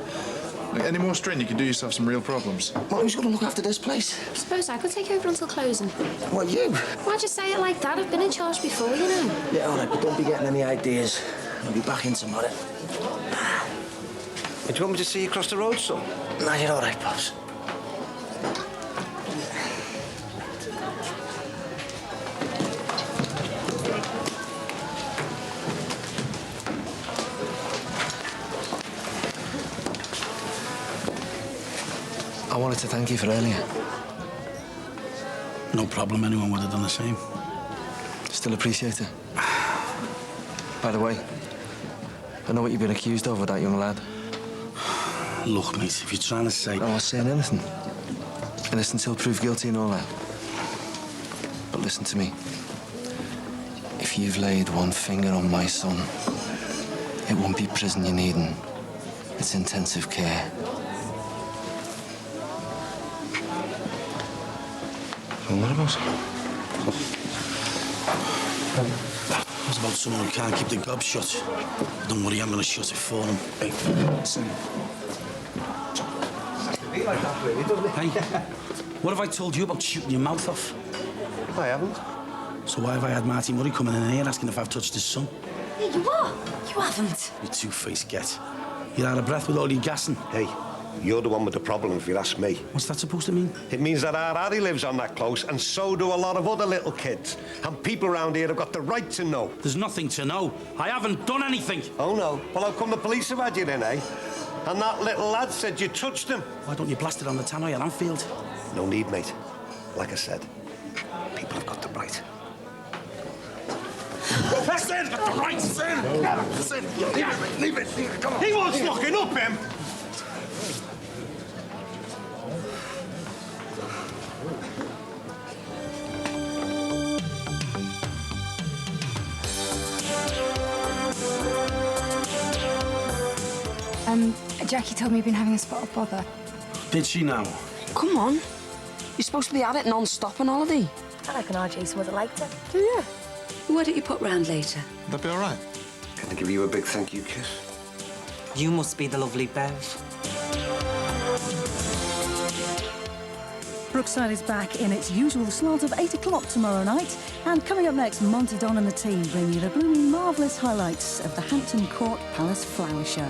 Look, any more strain, you can do yourself some real problems. Well, who's going to look after this place? I suppose I could take over until closing. What, you? Why'd you say it like that? I've been in charge before, you know. Yeah, all right, but don't be getting any ideas. I'll be back in tomorrow. Do you want me to see you across the road, son? Nah, you're all right, Pops. I want wanted to thank you for earlier. No problem, anyone would have done the same. Still appreciate it. By the way, I know what you've been accused of with that young lad. Look, mate, if you're trying to say... I'm not saying anything. Innocent till proved guilty and all that. But listen to me. If you've laid one finger on my son, it won't be prison you're needing. It's intensive care. What about? It's about someone who can't keep the gob shut. Don't worry, I'm gonna shut it for him. Hey, listen. Hey, what have I told you about shooting your mouth off? I haven't. So why have I had Marty Murray coming in here asking if I've touched his son? Yeah, you are. You haven't. You two-faced get. You're out of breath with all your gassing. Hey, you're the one with the problem, if you ask me. What's that supposed to mean? It means that our Harry lives on that close, and so do a lot of other little kids. And people around here have got the right to know. There's nothing to know. I haven't done anything. Oh, no? Well, how come the police have had you then, eh? And that little lad said you touched him. Why don't you blast it on the tannoy at Anfield? No need, mate. Like I said, people have got the right. That's it! Got the right, Sin! Sin! Leave it! Come on! He wants locking up, him! Jackie told me you've been having a spot of bother. Did she now? Come on. You're supposed to be at it non-stop on holiday. I reckon our Jason would have liked it. Do you? Why don't you pop round later? That'd be all right. Can I give you a big thank you kiss? You must be the lovely Bev. Brookside is back in its usual slot of 8 o'clock tomorrow night. And coming up next, Monty Don and the team bring you the blooming marvellous highlights of the Hampton Court Palace Flower Show.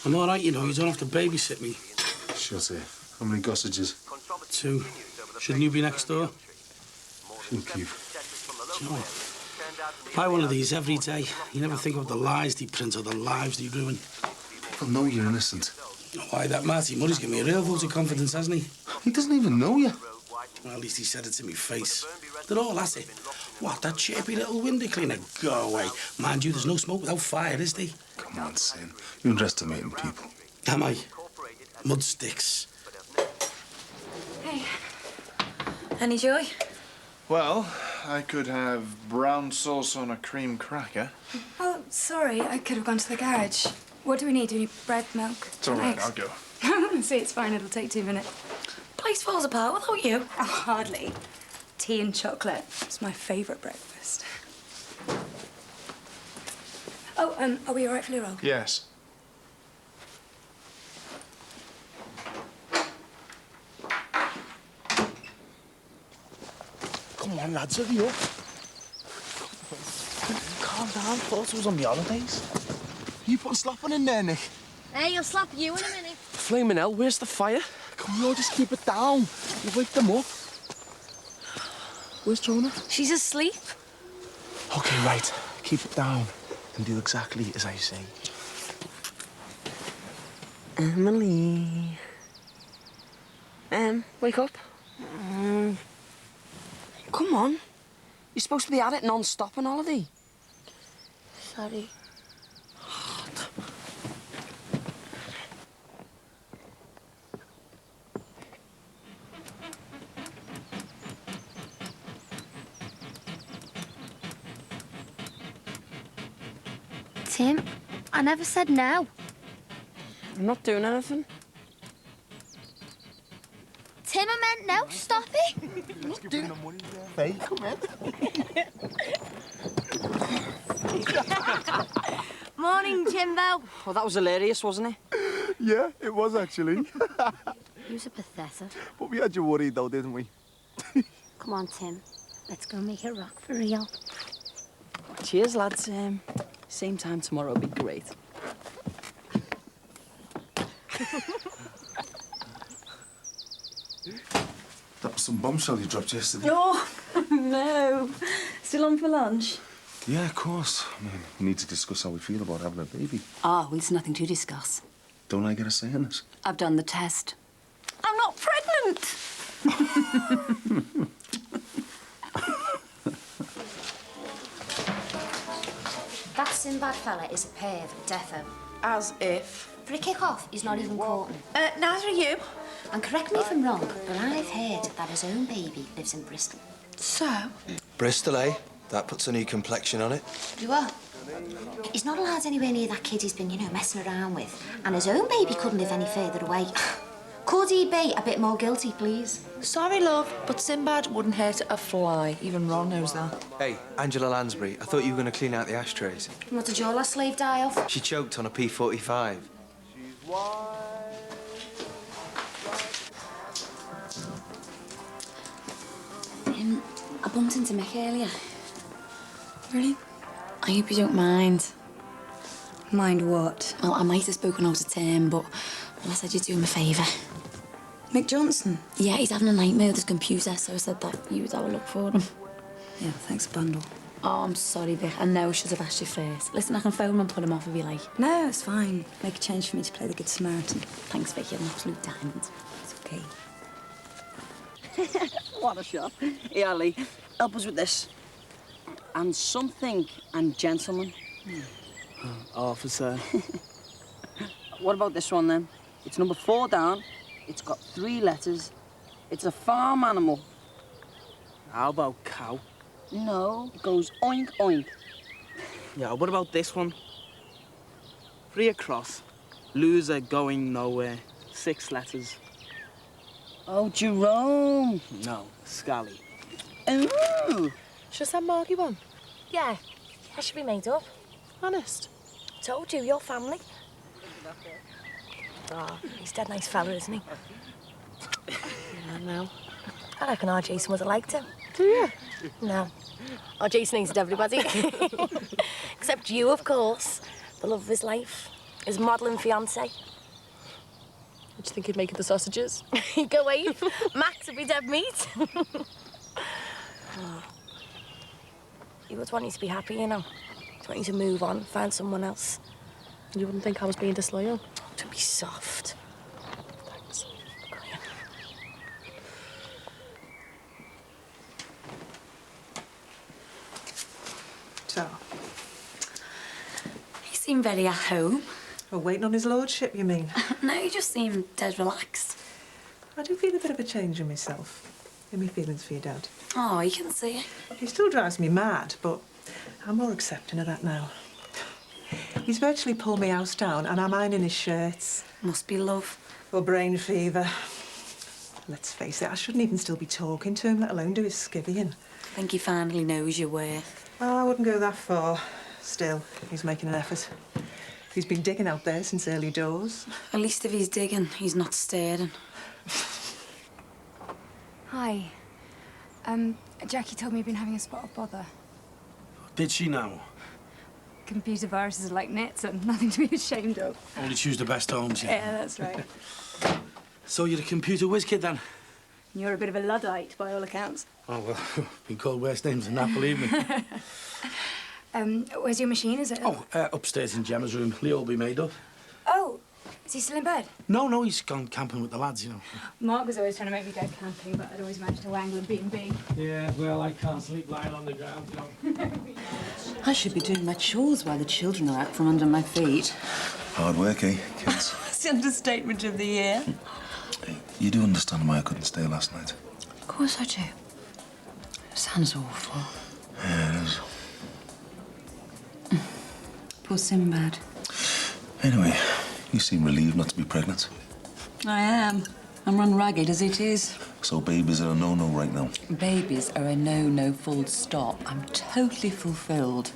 I'm all right, you know. You don't have to babysit me. Shut it. How many sausages? 2. Shouldn't you be next door? Thank you. Do you know what? Buy one of these every day. You never think of the lies they print or the lives they ruin. But no, you're innocent. Why, that Marty Murray's given me a real vote of confidence, hasn't he? He doesn't even know you. Well, at least he said it to me face. They're all at it. What, that chirpy little window cleaner? Go away. Mind you, there's no smoke without fire, is there? Come on, Sin. You're underestimating people. Am I? Mud sticks. Hey. Any joy? Well, I could have brown sauce on a cream cracker. Oh, sorry, I could have gone to the garage. What do we need? Do we need bread, milk? It's all right, eggs? I'll go. See, it's fine. It'll take 2 minutes. Place falls apart without you. Oh, hardly. Tea and chocolate. It's my favourite breakfast. Oh, are we all right for Leroy? Yes. Come on, lads, hurry up. Calm down. Thought it was on the holidays. You putting slapping in there, Nick? Hey, I'll slap you in a minute. Flaming hell, where's the fire? Come on, just keep it down. You wake them up. Where's Jonah? She's asleep. Okay, right. Keep it down and do exactly as I say. Emily. Wake up. Come on. You're supposed to be at it non-stop on holiday. Sorry. Tim, I never said no. I'm not doing anything. Tim, I meant no. Stop it. Hey, come in. Morning, Jimbo. Oh, that was hilarious, wasn't it? Yeah, it was actually. You're pathetic. But we had you worried though, didn't we? Come on, Tim. Let's go make it rock for real. Cheers, lads. Same time tomorrow will be great. That was some bombshell you dropped yesterday. Oh, no. Still on for lunch? Yeah, of course. I mean, we need to discuss how we feel about having a baby. Ah, well, there's nothing to discuss. Don't I get a say in this? I've done the test. I'm not pregnant. That Sinbad fella is a perv, defo. As if. For a kick-off, he's not even courting. Neither are you. And correct me if I'm wrong, but I've heard that his own baby lives in Bristol. So? Bristol, eh? That puts a new complexion on it. You are? He's not allowed anywhere near that kid he's been, messing around with. And his own baby couldn't live any further away. Could he be a bit more guilty, please? Sorry, love, but Sinbad wouldn't hurt a fly. Even Ron knows that. Hey, Angela Lansbury, I thought you were going to clean out the ashtrays. What did your last slave die of? She choked on a P45. I bumped into Mick earlier. Really? I hope you don't mind. Mind what? Well, I might have spoken out of turn, but I said you'd do him a favour. Mick Johnson? Yeah, he's having a nightmare with his computer, so I said that you would have a look for him. Yeah, thanks, bundle. Oh, I'm sorry, Vic. I know I should have asked you first. Listen, I can phone him and put him off if you like. No, it's fine. Make a change for me to play the Good Samaritan. Thanks, Vic. You're an absolute diamond. It's okay. What a shot. Hey, Ali, help us with this. And something and gentlemen. Officer. What about this one, then? It's number 4 down. It's got 3 letters. It's a farm animal. How about cow? No, it goes oink, oink. Yeah, what about this one? 3 across. Loser going nowhere. 6 letters. Oh, Jerome. No, Scally. Ooh. Should that Margie one? Yeah, that should be made up. Honest. Told you, your family. Oh, he's a dead nice fella, isn't he? Yeah, no. I reckon our Jason would have liked him. Do you? No. Our Jason hated everybody. Except you, of course. The love of his life. His modelling fiancé. What do you think he'd make of the sausages? He'd go wave. Max would be dead meat. Oh. He would want you to be happy, He'd want you to move on, find someone else. You wouldn't think I was being disloyal? Don't be soft. Thanks. So, He seemed very at home. we're waiting on his lordship, you mean? No, he just seemed dead relaxed. I do feel a bit of a change in myself. In my feelings for your dad. Oh, you can see it. He still drives me mad, but I'm more accepting of that now. He's virtually pulled my house down and I'm ironing his shirts. Must be love. Or brain fever. Let's face it, I shouldn't even still be talking to him, let alone do his skivvying. I think he finally knows your worth. Oh, I wouldn't go that far. Still, he's making an effort. He's been digging out there since early doors. At least if he's digging, he's not staring. Hi. Jackie told me you've been having a spot of bother. Did she now? Computer viruses are like nets and nothing to be ashamed of. Only choose the best homes, Yeah, that's right. So you're a computer whiz kid, then? You're a bit of a Luddite, by all accounts. Oh, well, been called worse names than that, believe me. Where's your machine? Is it? Oh, upstairs in Gemma's room. Leo will be made up. Oh, is he still in bed? No, he's gone camping with the lads, Mark was always trying to make me go camping, but I'd always managed to wangle a B&B. Yeah, well, I can't sleep lying on the ground, I should be doing my chores while the children are out from under my feet. Hard work, eh, kids? That's the understatement of the year. Hey, you do understand why I couldn't stay last night? Of course I do. Sounds awful. Yeah, it is. Poor Sinbad. Anyway, you seem relieved not to be pregnant. I am. I'm run ragged as it is. So babies are a no-no right now. Babies are a no-no, full stop. I'm totally fulfilled.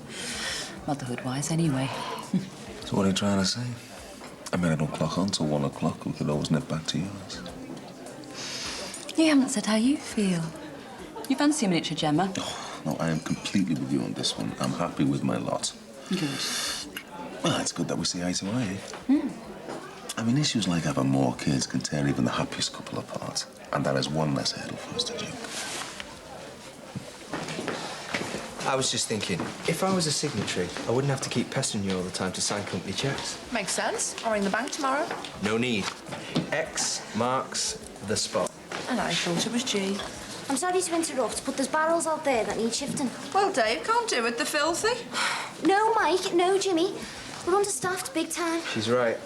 Motherhood-wise, anyway. So what are you trying to say? I mean, I don't clock on till 1 o'clock. We could always nip back to yours. You haven't said how you feel. You fancy a miniature Gemma? No, I am completely with you on this one. I'm happy with my lot. Good. Well, it's good that we see eye to eye, eh? I mean, issues like having more kids can tear even the happiest couple apart. And that is one less hurdle for us to jump. I was just thinking, if I was a signatory, I wouldn't have to keep pestering you all the time to sign company checks. Makes sense. I'll ring the bank tomorrow. No need. X marks the spot. And I thought it was G. I'm sorry to interrupt, but there's barrels out there that need shifting. Well, Dave can't do it. They're filthy. No, Mike. No, Jimmy. We're understaffed big time. She's right.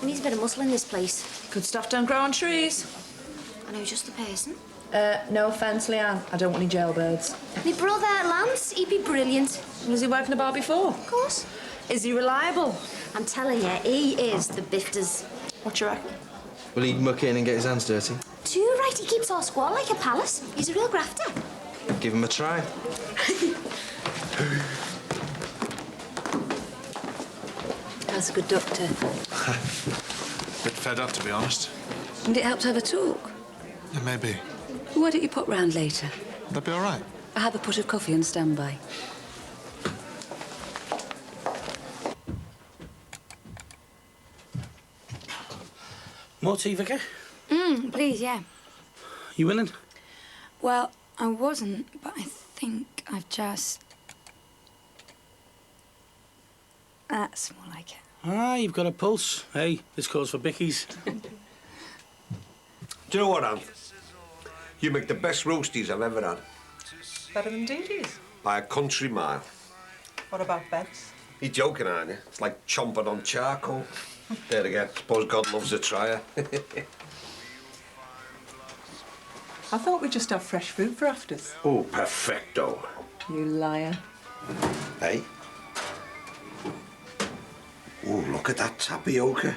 We need a bit of muscle in this place. Good stuff don't grow on trees. I know just the person. No offence, Leanne. I don't want any jailbirds. My brother, Lance, he'd be brilliant. Was he working a bar before? Of course. Is he reliable? I'm telling you, he is the bifters. What do you reckon? Will he muck in and get his hands dirty? Too right, he keeps our squad like a palace. He's a real grafter. Give him a try. That's a good doctor. Bit fed up, to be honest. And it helped to have a talk. Yeah, maybe. Why don't you pop round later? That'd be all right. I have a pot of coffee on standby. More tea, Vicky? Please, yeah. You winning? Well, I wasn't, but I think I've just... That's more like it. Ah, you've got a pulse. Hey, this calls for bickies. Do you know what, Anne? You make the best roasties I've ever had. Better than Dee Dee's. By a country mile. What about Bev's? You're joking, aren't you? It's like chomping on charcoal. There again. Suppose God loves a trier. I thought we'd just have fresh fruit for afters. Oh, perfecto. You liar. Hey? Oh, look at that tapioca.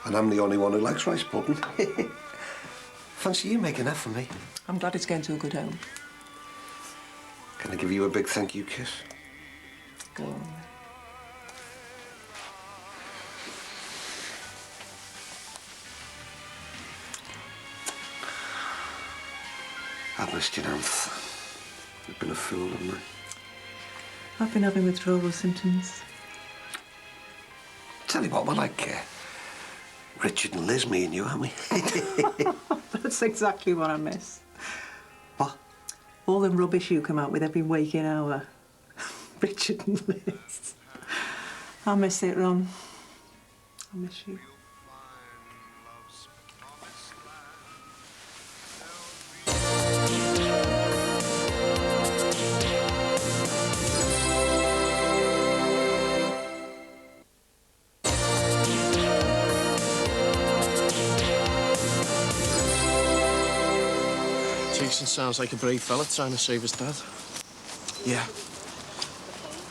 And I'm the only one who likes rice pudding. Fancy you making that for me? I'm glad it's going to a good home. Can I give you a big thank you kiss? Go on. I've missed you, Nanth. You've been a fool, haven't I? I've been having withdrawal symptoms. Tell you what, we're like Richard and Liz, me and you, aren't we? That's exactly what I miss. What? All the rubbish you come out with every waking hour. Richard and Liz. I miss it, Ron. I miss you. Jason sounds like a brave fella trying to save his dad. Yeah.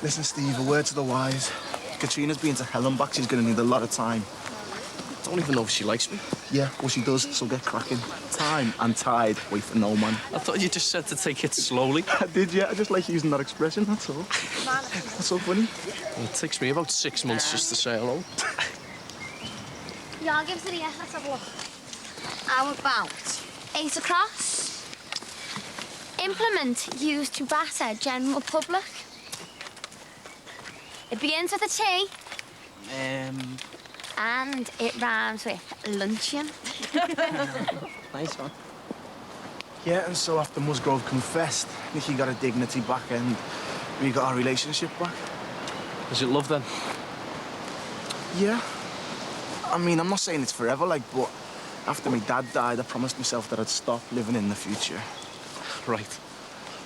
Listen, Steve, a word to the wise. Katrina's been to hell and back. She's going to need a lot of time. Don't even know if she likes me. Yeah, well, she does, so get cracking. Time and tide wait for no man. I thought you just said to take it slowly. I did, yeah. I just like using that expression, that's all. That's so funny. Well, it takes me about 6 months just to say hello. Yeah, I'll give it to the let's have a look. How about 8 across? Implement used to batter general public. It begins with a T. And it rhymes with luncheon. Nice one. Yeah, and so after Musgrove confessed, Nicky got her dignity back and we got our relationship back. Is it love then? Yeah. I mean, I'm not saying it's forever, like, but after my dad died, I promised myself that I'd stop living in the future. Right.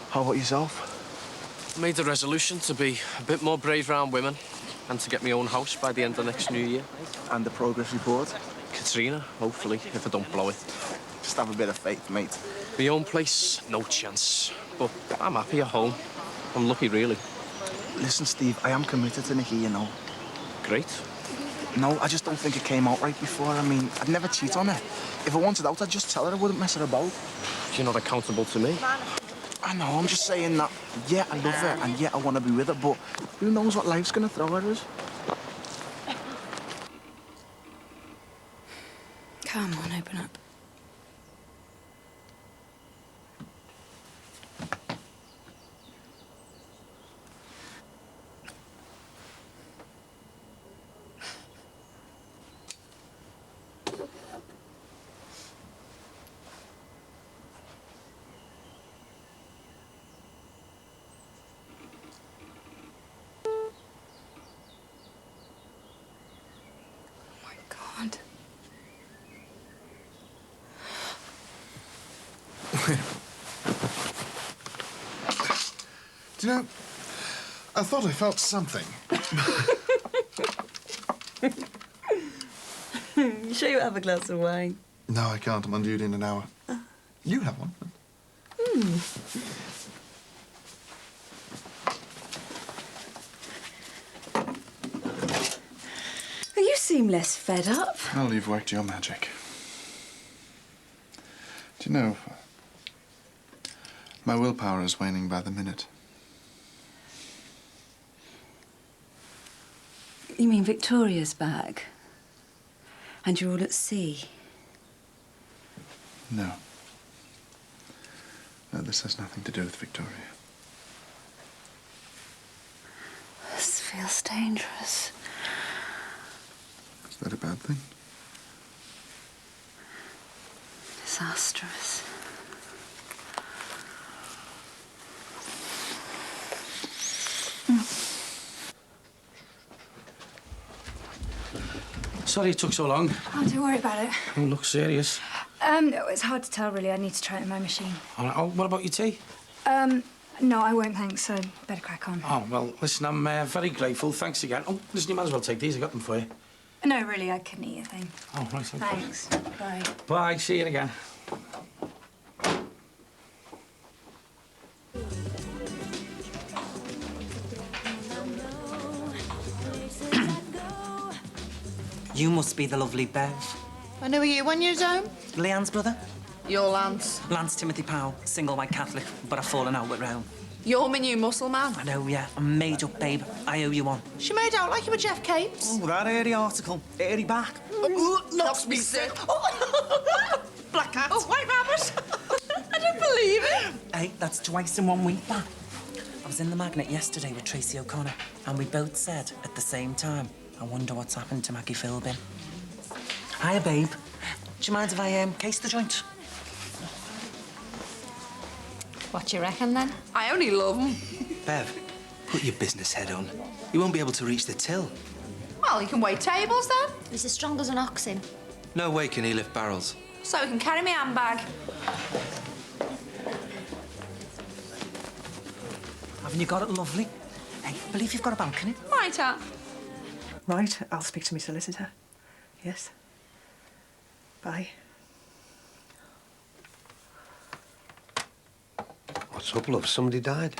How about yourself? I made the resolution to be a bit more brave around women and to get my own house by the end of next new year. And the progress report? Katrina, hopefully, if I don't blow it. Just have a bit of faith, mate. My own place, no chance. But I'm happy at home. I'm lucky, really. Listen, Steve, I am committed to Nicky, you know. Great. No, I just don't think it came out right before. I mean, I'd never cheat on her. If I wanted out, I'd just tell her I wouldn't mess her about. You're not accountable to me. I know, I'm just saying that, yeah, I love her, and yeah, I want to be with her, but who knows what life's going to throw at us? Come on, open up. God. Do you know, I thought I felt something. You sure you have a glass of wine? No, I can't. I'm on duty in an hour. You have one. You seem less fed up. Well, you've worked your magic. Do you know, my willpower is waning by the minute. You mean Victoria's back? And you're all at sea? No. No, this has nothing to do with Victoria. This feels dangerous. Is that a bad thing? Disastrous. Sorry it took so long. Oh, don't worry about it. Don't look serious. It's hard to tell, really. I need to try it in my machine. All right, oh, what about your tea? No, I won't, thanks. I'd better crack on. Oh, well, listen, I'm very grateful. Thanks again. Oh, listen, you might as well take these. I got them for you. No, really, I couldn't eat a thing. Oh, right, okay. Thanks. Bye. Bye, see you again. You must be the lovely Bev. And who are you when you're at home? Leanne's brother? Your Lance. Lance Timothy Powell, single white Catholic, but I've fallen out with Rowan. You're my new muscle man. I know, yeah. I'm made up, babe. I owe you one. She made out like you were Jeff Capes. Oh, that early article. Early back. Knocks me sick. Black cat. Oh, white rabbit. I don't believe it. Hey, that's twice in 1 week, that. I was in the Magnet yesterday with Tracy O'Connor, and we both said at the same time, I wonder what's happened to Maggie Philbin. Hiya, babe. Do you mind if I case the joint? What do you reckon, then? I only love them. Bev, put your business head on. You won't be able to reach the till. Well, you can wait tables, then. He's as strong as an oxen. No way can he lift barrels. So we can carry my handbag. Haven't you got it lovely? Hey, I believe you've got a balcony. Might have. Right, I'll speak to my solicitor. Yes. Bye. What's up, love? Somebody died?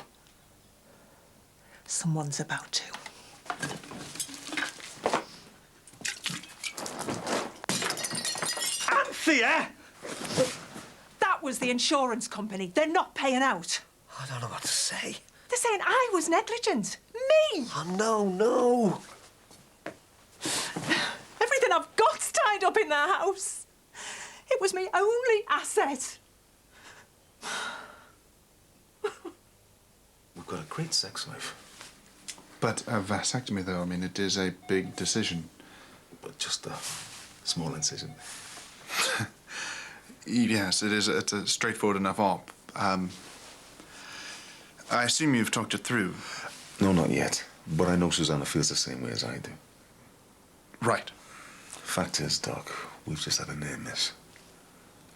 Someone's about to. Anthea! That was the insurance company. They're not paying out. I don't know what to say. They're saying I was negligent. Me! Oh, no. Everything I've got's tied up in their house. It was my only asset. We've got a great sex life. But a vasectomy, though, I mean, it is a big decision. But just a small incision. Yes, it is. It's a straightforward enough op. I assume you've talked it through. No, not yet. But I know Susanna feels the same way as I do. Right. Fact is, Doc, we've just had a near miss.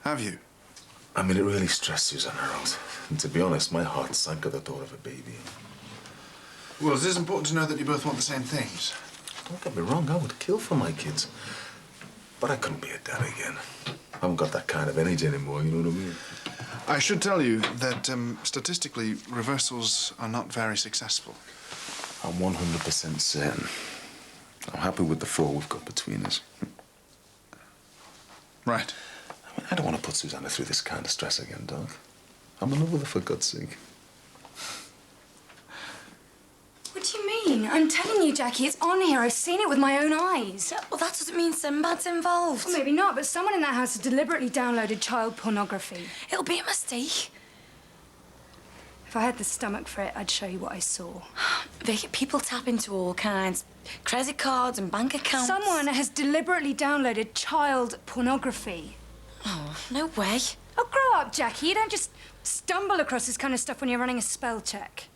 Have you? I mean, it really stressed Susanna out. And to be honest, my heart sank at the thought of a baby. Well, it is important to know that you both want the same things. Don't get me wrong, I would kill for my kids. But I couldn't be a dad again. I haven't got that kind of energy anymore, you know what I mean? I should tell you that, statistically, reversals are not very successful. I'm 100% certain. I'm happy with the 4 we've got between us. Right. I mean, I don't want to put Susanna through this kind of stress again, Doug. I'm in love with her, for God's sake. What do you mean? I'm telling you, Jackie, it's on here. I've seen it with my own eyes. Well, that doesn't mean Sinbad's involved. Well, maybe not, but someone in that house has deliberately downloaded child pornography. It'll be a mistake. If I had the stomach for it, I'd show you what I saw. Vic, people tap into all kinds. Credit cards and bank accounts. Someone has deliberately downloaded child pornography. Oh, no way. Oh, grow up, Jackie. You don't just stumble across this kind of stuff when you're running a spell check.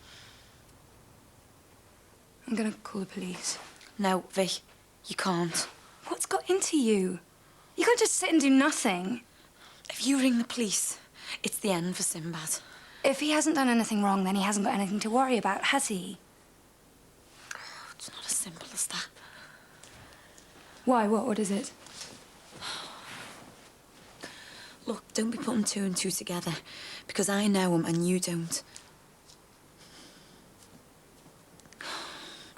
I'm gonna call the police. No, Vic, you can't. What's got into you? You can't just sit and do nothing. If you ring the police, it's the end for Sinbad. If he hasn't done anything wrong, then he hasn't got anything to worry about, has he? Oh, it's not as simple as that. Why? What is it? Look, don't be putting 2 and 2 together, because I know him and you don't.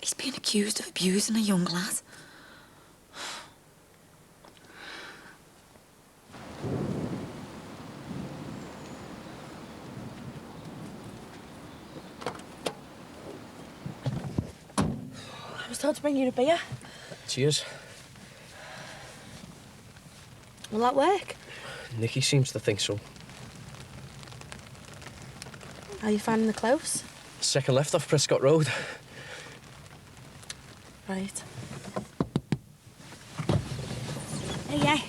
He's being accused of abusing a young lad. I was told to bring you a beer. Cheers. Will that work? Nikki seems to think so. How are you finding the close? Second left off Prescott Road. Right. Yeah.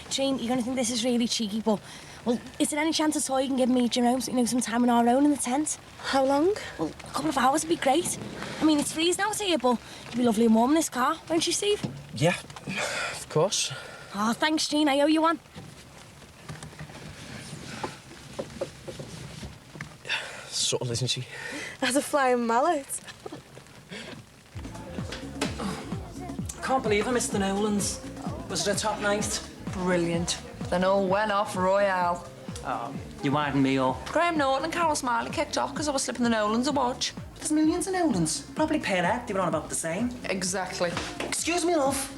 Jane, you're gonna think this is really cheeky, but... Well, is there any chance at all you can give me Jerome some time on our own in the tent? How long? Well, a couple of hours would be great. I mean, it's freezing out here, but it'll be lovely and warm in this car, won't you, Steve? Yeah, of course. Oh, thanks, Jean. I owe you one. Subtle, isn't she? As a flying mallet. Can't believe I missed the Nolans. Was it a top night? Brilliant. Then all went off royale. Oh, you widened me up. Graham Norton and Carol Smiley kicked off because I was slipping the Nolans a watch. There's millions of Nolans. Probably per head. They were on about the same. Exactly. Excuse me, love.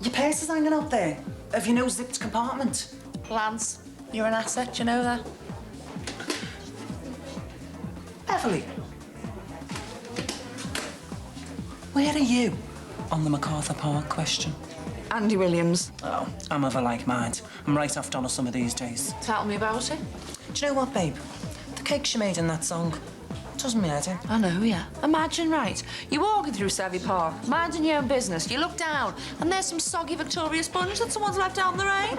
Your purse is hanging out there. Have you no zipped compartment? Lance, you're an asset, you know that? Beverly. Where are you on the MacArthur Park question? Andy Williams. Oh, I'm of a like mind. I'm right off Donna some of these days. Tell me about it. Do you know what, babe? The cake she made in that song does me head in. I know, yeah. Imagine, right, you're walking through Savvy Park, minding your own business, you look down, and there's some soggy Victoria sponge that someone's left out in the rain.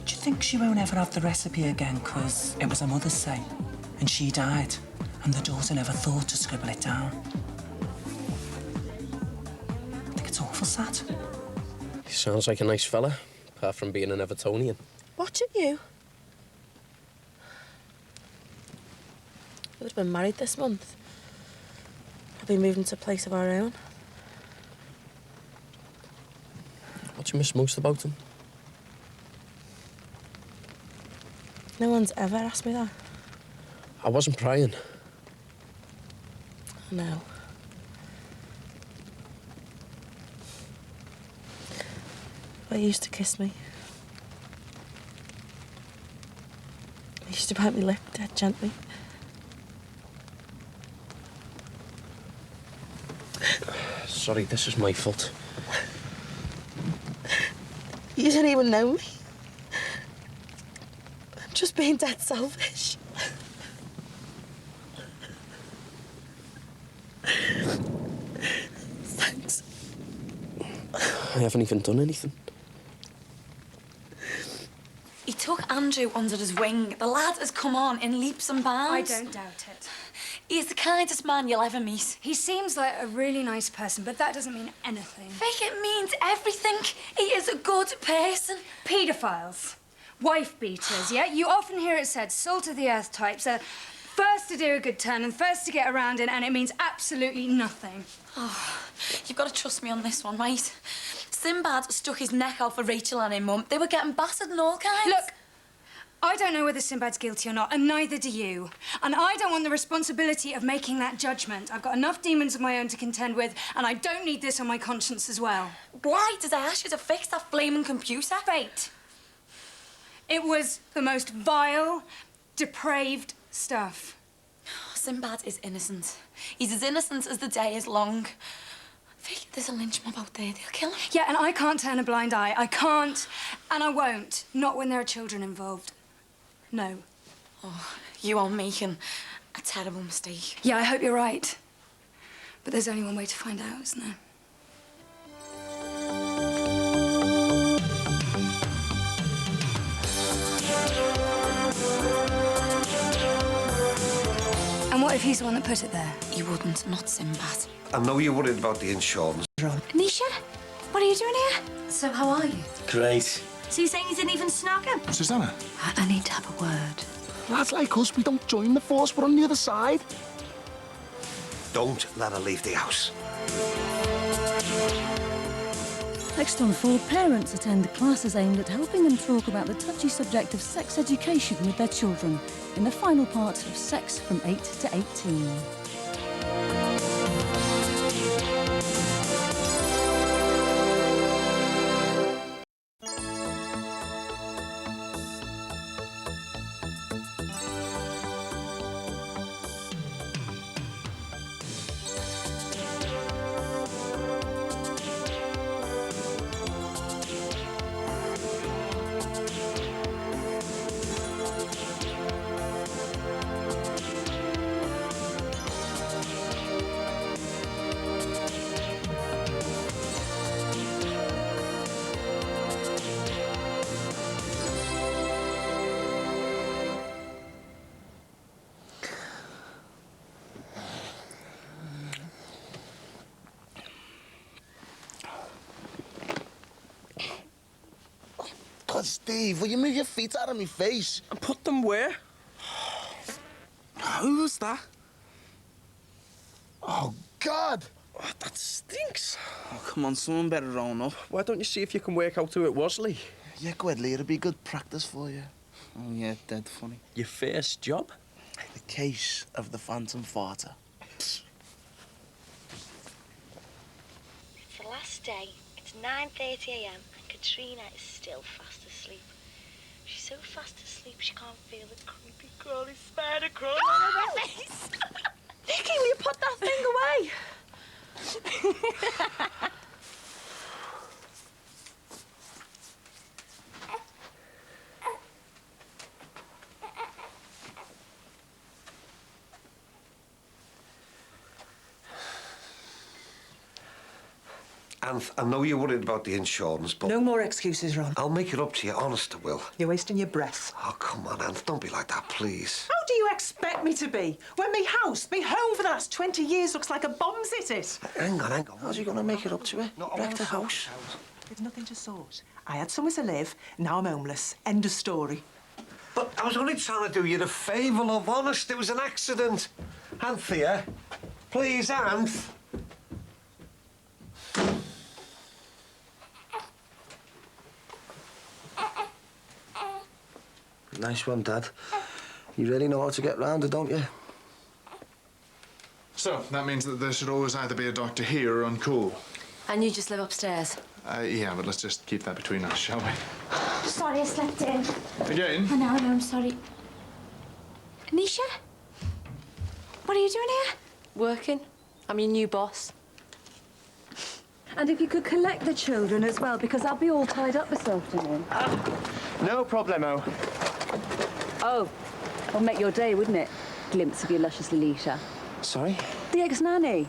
Do you think she won't ever have the recipe again, 'cause it was her mother's say, and she died, and the daughter never thought to scribble it down? I think it's awful sad. He sounds like a nice fella, apart from being an Evertonian. Watch it, you. We would have been married this month. I'll be moving to a place of our own. What do you miss most about him? No one's ever asked me that. I wasn't prying. No. But he used to kiss me. He used to bite my lip dead gently. Sorry, this is my fault. You don't even know me. I'm just being dead selfish. Thanks. I haven't even done anything. He took Andrew under his wing. The lad has come on in leaps and bounds. I don't doubt it. He's the kindest man you'll ever meet. He seems like a really nice person, but that doesn't mean anything. Vic, it means everything. He is a good person. Paedophiles. Wife beaters, yeah? You often hear it said, salt of the earth types are first to do a good turn and first to get around in, and it means absolutely nothing. Oh, you've got to trust me on this one, right? Sinbad stuck his neck out for Rachel and her mum. They were getting battered and all kinds. Look, I don't know whether Sinbad's guilty or not, and neither do you. And I don't want the responsibility of making that judgment. I've got enough demons of my own to contend with, and I don't need this on my conscience as well. Why did I ask you to fix that flaming computer? Fate. It was the most vile, depraved stuff. Sinbad is innocent. He's as innocent as the day is long. There's a lynch mob out there. They'll kill him. Yeah, and I can't turn a blind eye. I can't, and I won't. Not when there are children involved. No. Oh, you are making a terrible mistake. Yeah, I hope you're right. But there's only one way to find out, isn't there? And what if he's the one that put it there? He wouldn't, not Sinbad. I know you're worried about the insurance. Nisha, what are you doing here? So how are you? Great. So you're saying you didn't even snog him? Susanna? I need to have a word. Lads like us, we don't join the force, we're on the other side. Don't let her leave the house. Next on 4, parents attend classes aimed at helping them talk about the touchy subject of sex education with their children in the final part of Sex from 8 to 18. God, Steve, will you move your feet out of my face? And put them where? Who was that? Oh, God! Oh, that stinks. Oh, come on, someone better own up. Why don't you see if you can work out who it was, Lee? Yeah, go ahead, Lee. It'll be good practice for you. Oh, yeah, dead funny. Your first job? The case of the Phantom Farter. It's the last day. It's 9:30 a.m. and Katrina is still fast asleep. She's so fast asleep she can't feel the creepy crawly spider crawling on her face. Nicky, will you put that thing away? Anth, I know you're worried about the insurance, but... No more excuses, Ron. I'll make it up to you, honest I will. You're wasting your breath. Oh, come on, Anth, don't be like that, please. How do you expect me to be when me house, me home for the last 20 years looks like a bomb's hit it? Hang on. How's he gonna make it up to her? Wreck the house. There's nothing to sort. I had somewhere to live, now I'm homeless. End of story. But I was only trying to do you a favour, love, honest. It was an accident. Anthea, please, Anth. Nice one, Dad. You really know how to get round it, don't you? So, that means that there should always either be a doctor here or on call. And you just live upstairs? Yeah, but let's just keep that between us, shall we? Sorry, I slept in. Again? I know, I'm sorry. Nisha? What are you doing here? Working. I'm your new boss. And if you could collect the children as well, because I'll be all tied up this afternoon. No problemo. Oh, it'll make your day, wouldn't it? Glimpse of your luscious Alicia. Sorry? The ex-nanny.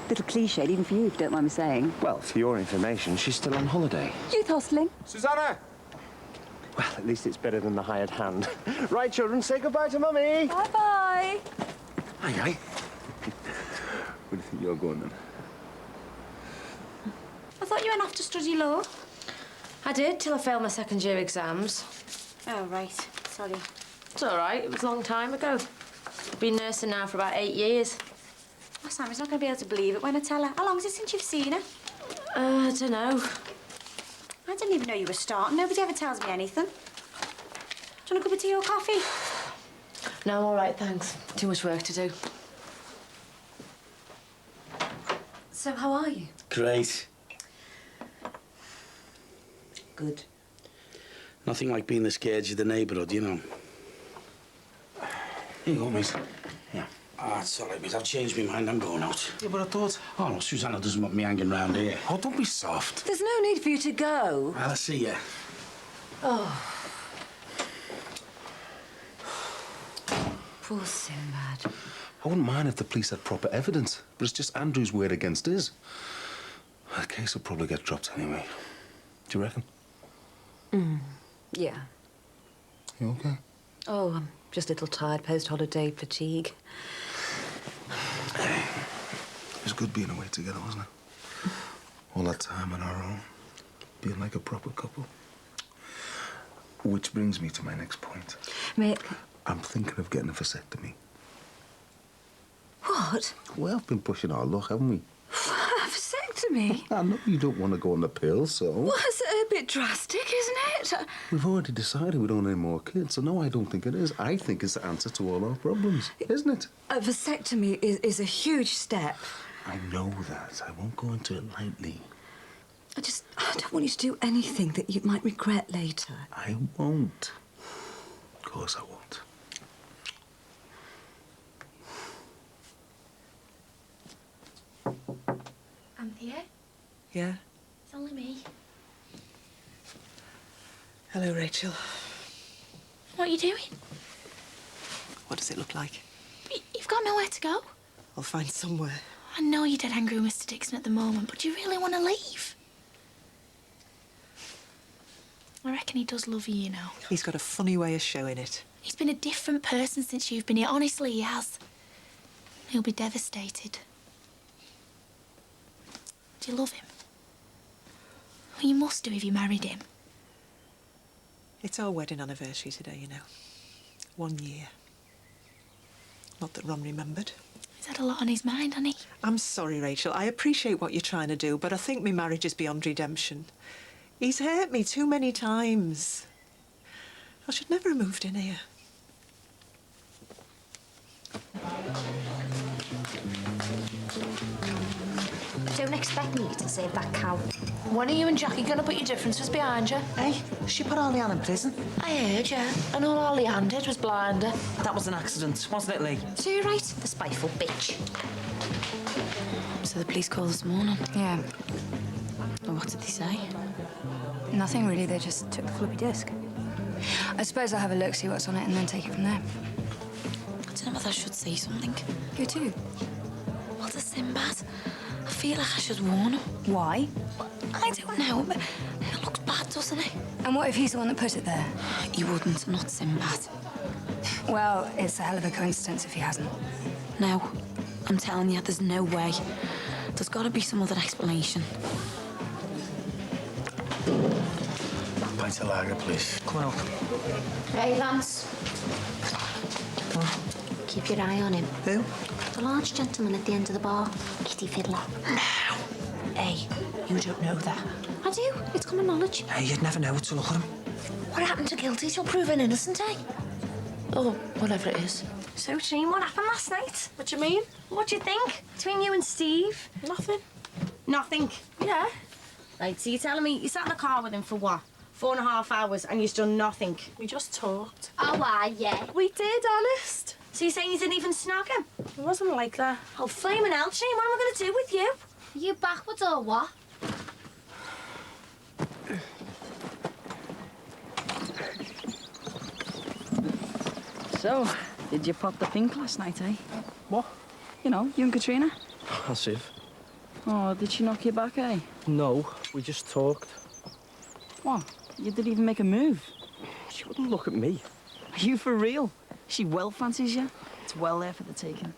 Little cliched, even for you, if you don't mind me saying. Well, for your information, she's still on holiday. Youth hostling. Susanna! Well, at least it's better than the hired hand. Right, children, say goodbye to Mummy. Bye-bye. Aye, aye. Where do you think you're going, then? I thought you went off to study law. I did, till I failed my second year exams. Oh, right. Sorry. It's all right. It was a long time ago. I've been nursing now for about 8 years. Oh, Sammy's not going to be able to believe it when I tell her. How long is it since you've seen her? I don't know. I didn't even know you were starting. Nobody ever tells me anything. Do you want a cup of tea or coffee? No, I'm all right, thanks. Too much work to do. So how are you? Great. Good. Nothing like being the scourge of the neighbourhood, you know. Here you go, mate. Yeah. Ah, it's all right, mate. I've changed my mind. I'm going out. Yeah, but I thought... Oh, no, Susanna doesn't want me hanging round here. Oh, don't be soft. There's no need for you to go. I'll see you. Oh. Poor Sinbad. I wouldn't mind if the police had proper evidence, but it's just Andrew's word against his. The case will probably get dropped anyway. Do you reckon? Yeah. You okay? Oh, I'm just a little tired post-holiday fatigue. It was good being away together, wasn't it? All that time on our own, being like a proper couple. Which brings me to my next point. Mate. I'm thinking of getting a vasectomy. What? Well, I've been pushing our luck, haven't we? Vasectomy? I know you don't want to go on the pill, so... Well, it's a bit drastic, isn't it? We've already decided we don't need more kids, so no, I don't think it is. I think it's the answer to all our problems, isn't it? A vasectomy is a huge step. I know that. I won't go into it lightly. I don't want you to do anything that you might regret later. I won't. Of course I won't. Anthea? Yeah? It's only me. Hello, Rachel. What are you doing? What does it look like? You've got nowhere to go. I'll find somewhere. I know you're dead angry with Mr. Dixon at the moment, but do you really want to leave? I reckon he does love you, you know. He's got a funny way of showing it. He's been a different person since you've been here. Honestly, he has. He'll be devastated. Do you love him? Well, you must do if you married him. It's our wedding anniversary today, you know. 1 year. Not that Ron remembered. He's had a lot on his mind, hasn't he? I'm sorry, Rachel. I appreciate what you're trying to do, but I think my marriage is beyond redemption. He's hurt me too many times. I should never have moved in here. Don't expect me to save that cow. When are you and Jackie going to put your differences behind you? Hey, she put Leanne in prison. I heard, yeah. And all Leanne did was blind her. That was an accident, wasn't it, Lee? So you're right, the spiteful bitch. So the police called this morning? Yeah. Well, what did they say? Nothing really, they just took the floppy disk. I suppose I'll have a look, see what's on it, and then take it from there. I don't know whether I should say something. You too? Well, to Sinbad, I feel like I should warn him. Why? I don't know, but it looks bad, doesn't it? And what if he's the one that put it there? He wouldn't, not Sinbad. Well, it's a hell of a coincidence if he hasn't. No, I'm telling you, there's no way. There's got to be some other explanation. Pint of lager, please. Come on up. Hey, Lance. Keep your eye on him. Who? The large gentleman at the end of the bar. Kitty Fiddler. Hey, you don't know that. I do. It's common knowledge. Hey, you'd never know to look at him. What happened to guilty till proven innocent, eh? Oh, whatever it is. So, Shane, what happened last night? What do you mean? What do you think? Between you and Steve? Nothing. Nothing. Yeah. Right, so you're telling me you sat in the car with him for what? 4.5 hours and you've done nothing? We just talked. Oh, yeah. We did, honest. So you're saying you didn't even snog him? It wasn't like that. Oh, flaming hell, Shane, what am I going to do with you? Are you backwards or what? So, did you pop the pink last night, eh? What? You know, you and Katrina. As if. Oh, did she knock you back, eh? No, we just talked. What? You didn't even make a move? She wouldn't look at me. Are you for real? She well fancies you. It's well there for the taking.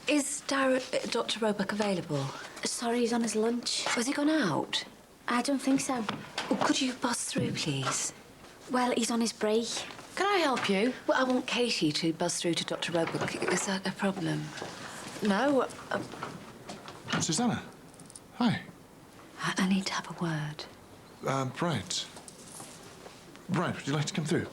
Is Dr. Roebuck available? Sorry, he's on his lunch. Has he gone out? I don't think so. Oh, could you buzz through, please? Well, he's on his break. Can I help you? Well, I want Katie to buzz through to Dr. Roebuck. Is that a problem? No. Susanna. Hi. I need to have a word. Bright. Bright, would you like to come through?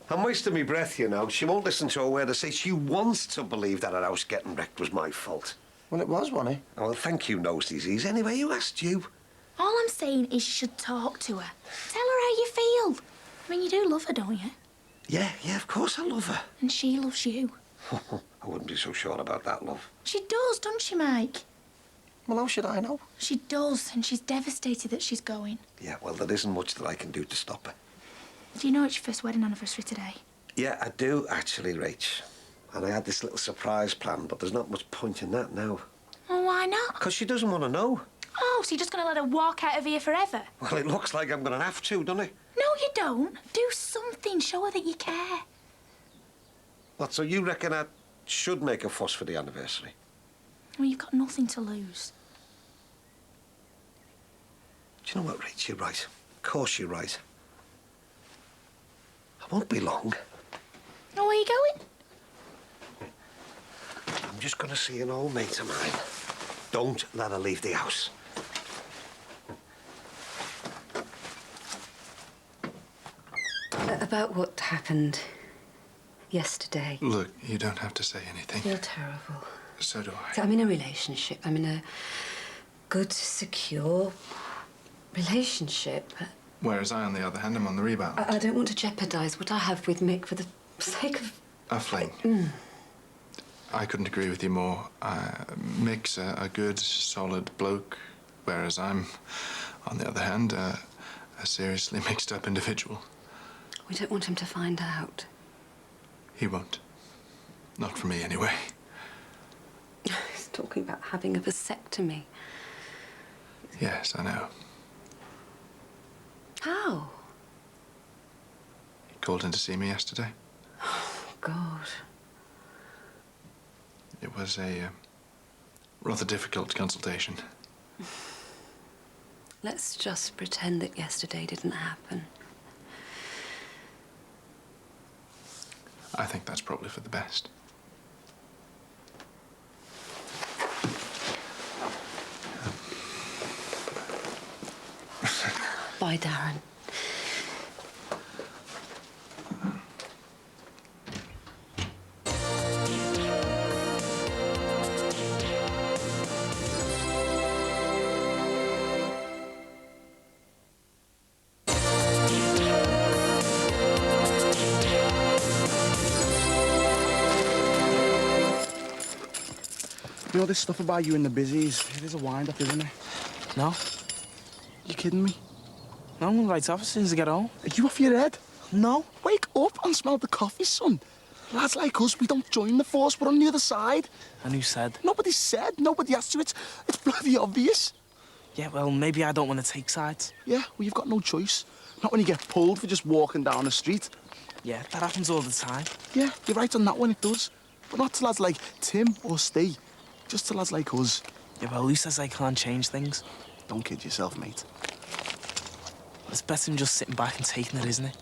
I'm wasting my breath, you know. She won't listen to a word I say. She wants to believe that her house getting wrecked was my fault. Well, it was, wasn't it? Oh, well, thank you, Nose Disease. Anyway, who asked you? All I'm saying is you should talk to her. Tell her how you feel. I mean, you do love her, don't you? Yeah, of course I love her. And she loves you. I wouldn't be so sure about that, love. She does, doesn't she, Mike? Well, how should I know? She does, and she's devastated that she's going. Yeah, well, there isn't much that I can do to stop her. Do you know it's your first wedding anniversary today? Yeah, I do, actually, Rach. And I had this little surprise planned, but there's not much point in that now. Well, why not? Because she doesn't want to know. Oh, so you're just going to let her walk out of here forever? Well, it looks like I'm going to have to, doesn't it? No, you don't. Do something. Show her that you care. What, so you reckon I should make a fuss for the anniversary? Well, you've got nothing to lose. Do you know what, Rach? You're right. Of course you're right. I won't be long. Oh, where are you going? I'm just going to see an old mate of mine. Don't let her leave the house. About what happened yesterday. Look, you don't have to say I anything. feel terrible. So do I. So I'm in a relationship. I'm in a good, secure relationship. Whereas I, on the other hand, am on the rebound. I don't want to jeopardise what I have with Mick for the sake of... A fling. I couldn't agree with you more. Mick's a good, solid bloke, whereas I'm, on the other hand, a seriously mixed-up individual. We don't want him to find out. He won't. Not for me, anyway. He's talking about having a vasectomy. Yes, I know. How? He called in to see me yesterday. God. It was a rather difficult consultation. Let's just pretend that yesterday didn't happen. I think that's probably for the best. Bye, Darren. You know, this stuff about you and the busies, it is a wind-up, isn't it? No? You kidding me? No, I'm right off as soon as I get home. Are you off your head? No. Wake up and smell the coffee, son. Lads like us, we don't join the force, we're on the other side. And who said? Nobody said, nobody asked you. It's bloody obvious. Yeah, well, maybe I don't want to take sides. Yeah, well, you've got no choice. Not when you get pulled for just walking down the street. Yeah, that happens all the time. Yeah, you're right on that one, it does. But not to lads like Tim or Steve. Just to lads like us. Yeah, well, who says I can't change things? Don't kid yourself, mate. It's better than just sitting back and taking it, isn't it?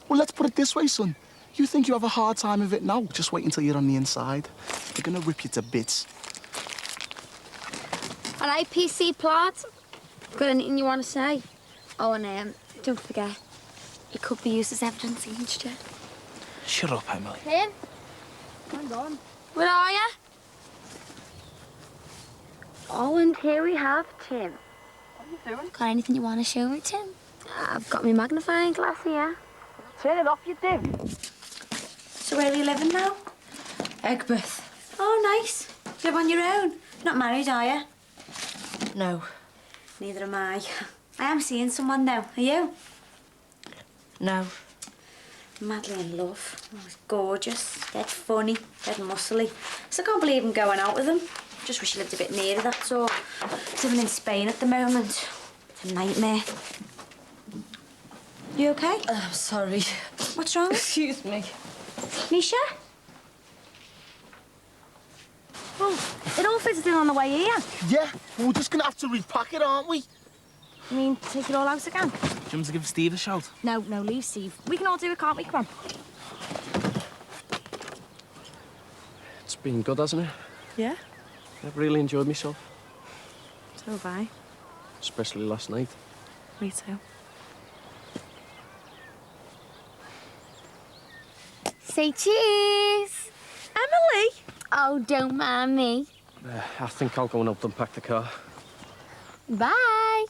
Well, let's put it this way, son. You think you have a hard time of it now? Just wait until you're on the inside. They're gonna rip you to bits. All right, PC plot. Got anything you want to say? Oh, and don't forget, it could be used as evidence against you. Shut up, Emily. Tim? Hang on. Where are you? Oh, and here we have Tim. What are you doing? Got anything you want to show me, Tim? I've got my magnifying glass here. Turn it off, you do. So where are you living now? Egbert. Oh, nice. Live on your own. Not married, are you? No. Neither am I. I am seeing someone now. Are you? No. Madly in love. Oh, he's gorgeous. Dead funny. Dead muscly. So I can't believe I'm going out with him. Just wish he lived a bit nearer, that's all. He's living in Spain at the moment. It's a nightmare. You okay? I'm sorry. What's wrong? Excuse me. Nisha? Well, it all fitted in on the way here. Yeah, but we're just gonna have to repack it, aren't we? You mean take it all out again? Do you want me to give Steve a shout? No, leave Steve. We can all do it, can't we? Come on. It's been good, hasn't it? Yeah? I've really enjoyed myself. So have I. Especially last night. Me too. Say cheese! Emily! Oh, don't mind me. I think I'll go and help them pack the car. Bye!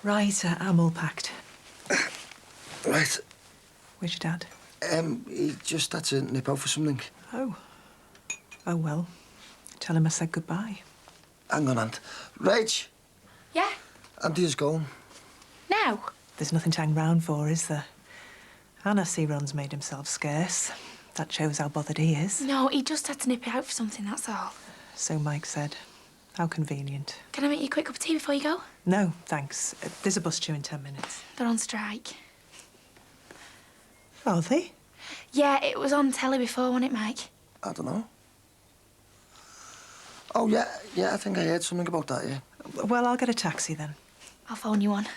Right, I'm all packed. Right. Where's your dad? He just had to nip out for something. Oh. Oh, well. Tell him I said goodbye. Hang on, Aunt. Rach, Yeah? Andy's gone. Now? There's nothing to hang round for, is there? And I see Ron's made himself scarce. That shows how bothered he is. No, he just had to nip out for something, that's all. So Mike said. How convenient. Can I make you a quick cup of tea before you go? No, thanks. There's a bus due in 10 minutes. They're on strike. Are they? Yeah, it was on telly before, wasn't it, Mike? I don't know. Oh, yeah, I think I heard something about that, yeah. Well, I'll get a taxi then. I'll phone you on.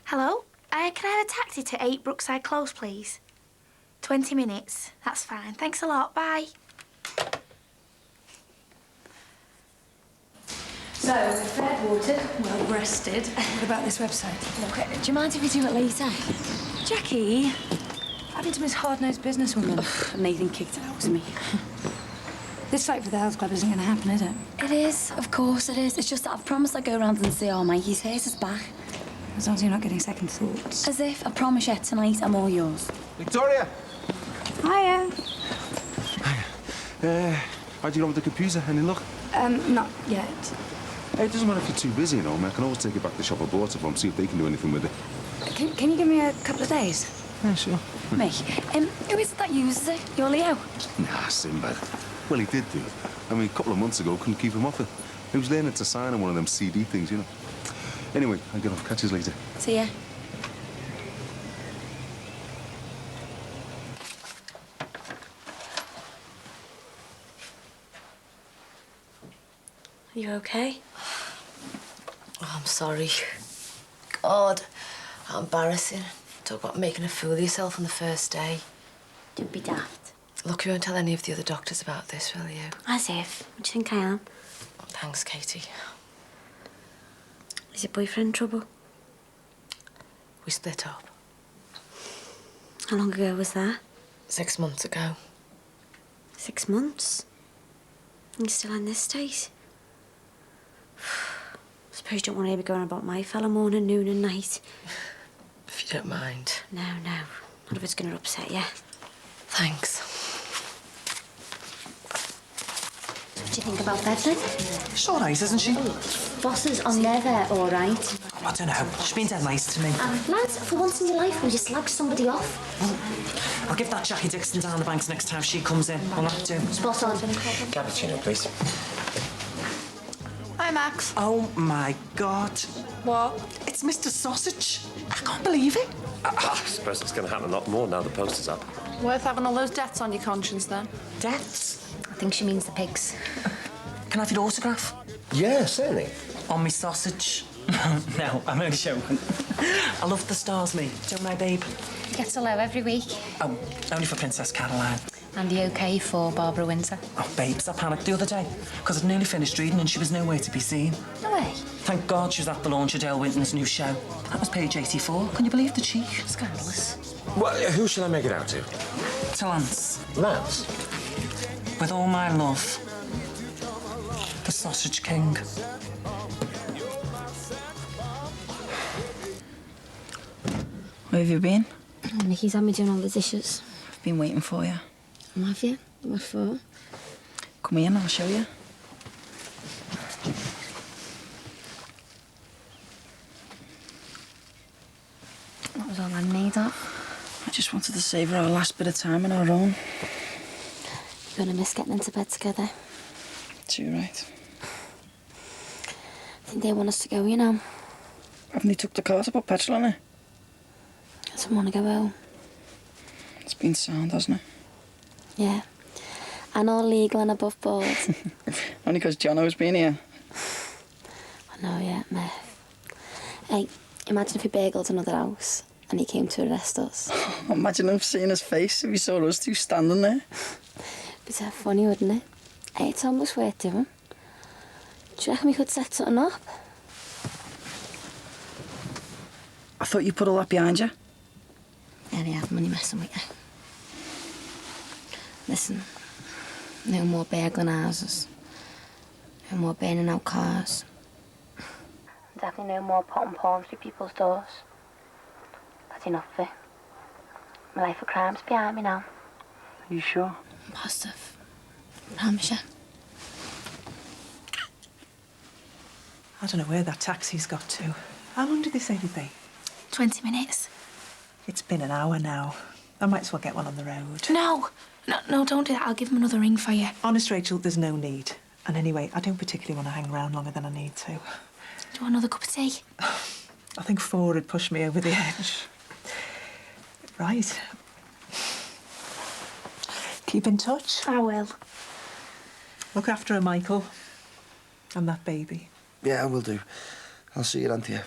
Hello? Can I have a taxi to 8 Brookside Close, please? 20 minutes. That's fine. Thanks a lot. Bye. So, fed, watered, well rested. What about this website? Look, do you mind if we do it later? Jackie, what happened to Miss Hard-Nosed Businesswoman? Ugh, Nathan kicked it out of me. This fight for the health club isn't going to happen, is it? It is, of course it is. It's just that I've promised I'd go around and see all Mikey's hair's is back. As long as you're not getting second thoughts. As if, I promise you, tonight I'm all yours. Victoria! Hiya. How'd you get on with the computer? Any luck? Not yet. Hey, it doesn't matter if you're too busy, you know, man. I can always take it back to the shop I bought it from, see if they can do anything with it. Can you give me a couple of days? Yeah, sure. Me? Who is it that uses it? Your Leo? Nah, Sinbad. Well, he did do it. I mean, a couple of months ago, couldn't keep him off it. He was learning to sign on one of them CD things, you know. Anyway, I'll get off. Catch you later. See ya. Are you okay? Oh, I'm sorry. God, how embarrassing. Talk about making a fool of yourself on the first day. Don't be daft. Look, you won't tell any of the other doctors about this, will you? As if. What do you think I am? Thanks, Katie. Is your boyfriend in trouble? We split up. How long ago was that? 6 months ago. 6 months? And you're still in this state? Suppose you don't want to be going about my fella morning, noon and night. If you don't mind. No. Not if it's going to upset you. Thanks. What do you think about bed then? She's all right, isn't she? Bosses on there, all right. I don't know. She's been dead nice to me. Lads, for once in your life, will you slag somebody off? I'll give that Jackie Dixon down the banks next time she comes in. I'll have to. Spot on. Cappuccino, please. Hi, Max. Oh, my God. What? It's Mr. Sausage. I can't believe it. I suppose it's going to happen a lot more now the post is up. Worth having all those debts on your conscience, then? Debts? I think she means the pigs. Can I have your autograph? Yeah, certainly. On me sausage? No, I'm only joking. I love the stars, me. Don't I, babe? He gets a low every week. Oh, only for Princess Caroline. And the OK for Barbara Windsor. Oh, babes, I panicked the other day because I'd nearly finished reading and she was nowhere to be seen. No way. Thank God she was at the launch of Dale Winton's new show. That was page 84. Can you believe the cheek? Scandalous. Well, who shall I make it out to? To Lance. Lance? With all my love. The Sausage King. Where have you been? Nicky's had me doing all the dishes. I've been waiting for you. Have you? What for? Come here and I'll show you. What was all that made of? I just wanted to savour our last bit of time on our own. You're gonna miss getting into bed together. Too right. think they want us to go, you know. Haven't they took the car to put petrol in it? I don't want to go home. It's been sound, hasn't it? Yeah. And all legal and above board. Only because Jono's been here. I know, yeah, meth. Hey, imagine if he burgled another house and he came to arrest us. Imagine him seeing his face if he saw us two standing there. Be so funny, wouldn't it? Hey, it's almost worth doing. Do you reckon we could set something up? I thought you put all that behind you. Yeah, they have money messing with you. Listen, no more burgling houses. No more burning out cars. Definitely no more potting palms through people's doors. That's enough of it. My life of crime's behind me now. Are you sure? I'm positive. Promise you. I don't know where that taxi's got to. How long did they say they'd be? 20 minutes. It's been an hour now. I might as well get one on the road. No, don't do that. I'll give him another ring for you. Honest, Rachel, there's no need. And anyway, I don't particularly want to hang around longer than I need to. Do you want another cup of tea? I think 4 would push me over the edge. Right. Keep in touch. I will. Look after her, Michael. And that baby. Yeah, I will do. I'll see you, Anthea.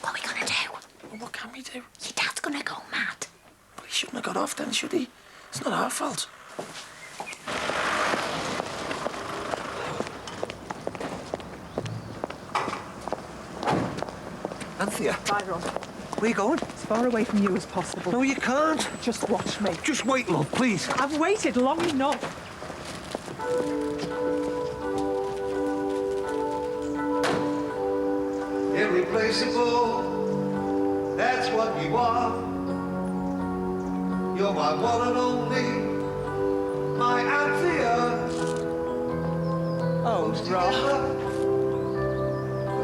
What are we gonna do? Well, what can we do? Your dad's gonna go mad. He shouldn't have got off then, should he? It's not our fault. Anthea. Bye, Ron. Where you going? As far away from you as possible. No, you can't. Just watch me. Just wait, love, please. I've waited long enough. Irreplaceable, that's what you are. You're my one and only, my Anthea. Oh, Rob.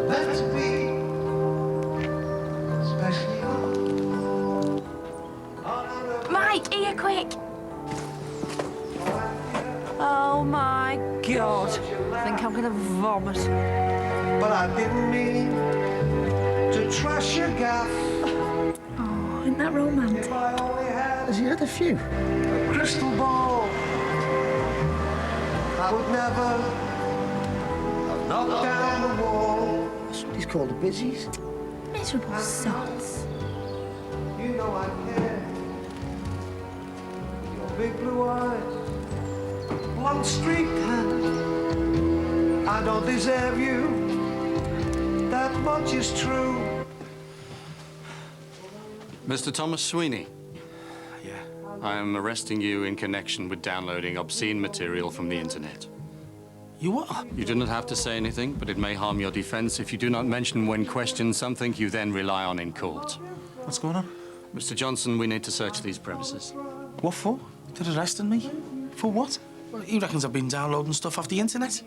Meant to be, especially Mike, here, quick. Oh, my God. I think I'm gonna vomit. but I didn't mean to trash your gaff. Oh, isn't that romantic? If I only had Has he had a few? a crystal ball, I would never have knocked down the wall. That's what he's called, the busies. Miserable sots. You know I care. Your big blue eyes, blonde streaked hand. I don't deserve you. That much is true. Mr. Thomas Sweeney. Yeah. I am arresting you in connection with downloading obscene material from the internet. You what? You do not have to say anything, but it may harm your defense if you do not mention when questioned something you then rely on in court. What's going on? Mr. Johnson, we need to search these premises. What for? They're arresting me? For what? Well, he reckons I've been downloading stuff off the internet.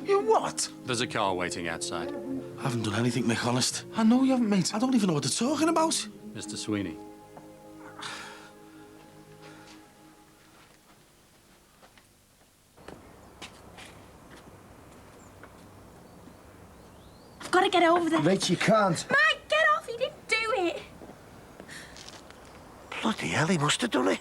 You what? There's a car waiting outside. I haven't done anything, Mick, honest. I know you haven't, mate. I don't even know what they're talking about. Mr. Sweeney. I've got to get over there. Rach, you can't. Mike, get off! He didn't do it. Bloody hell, he must have done it.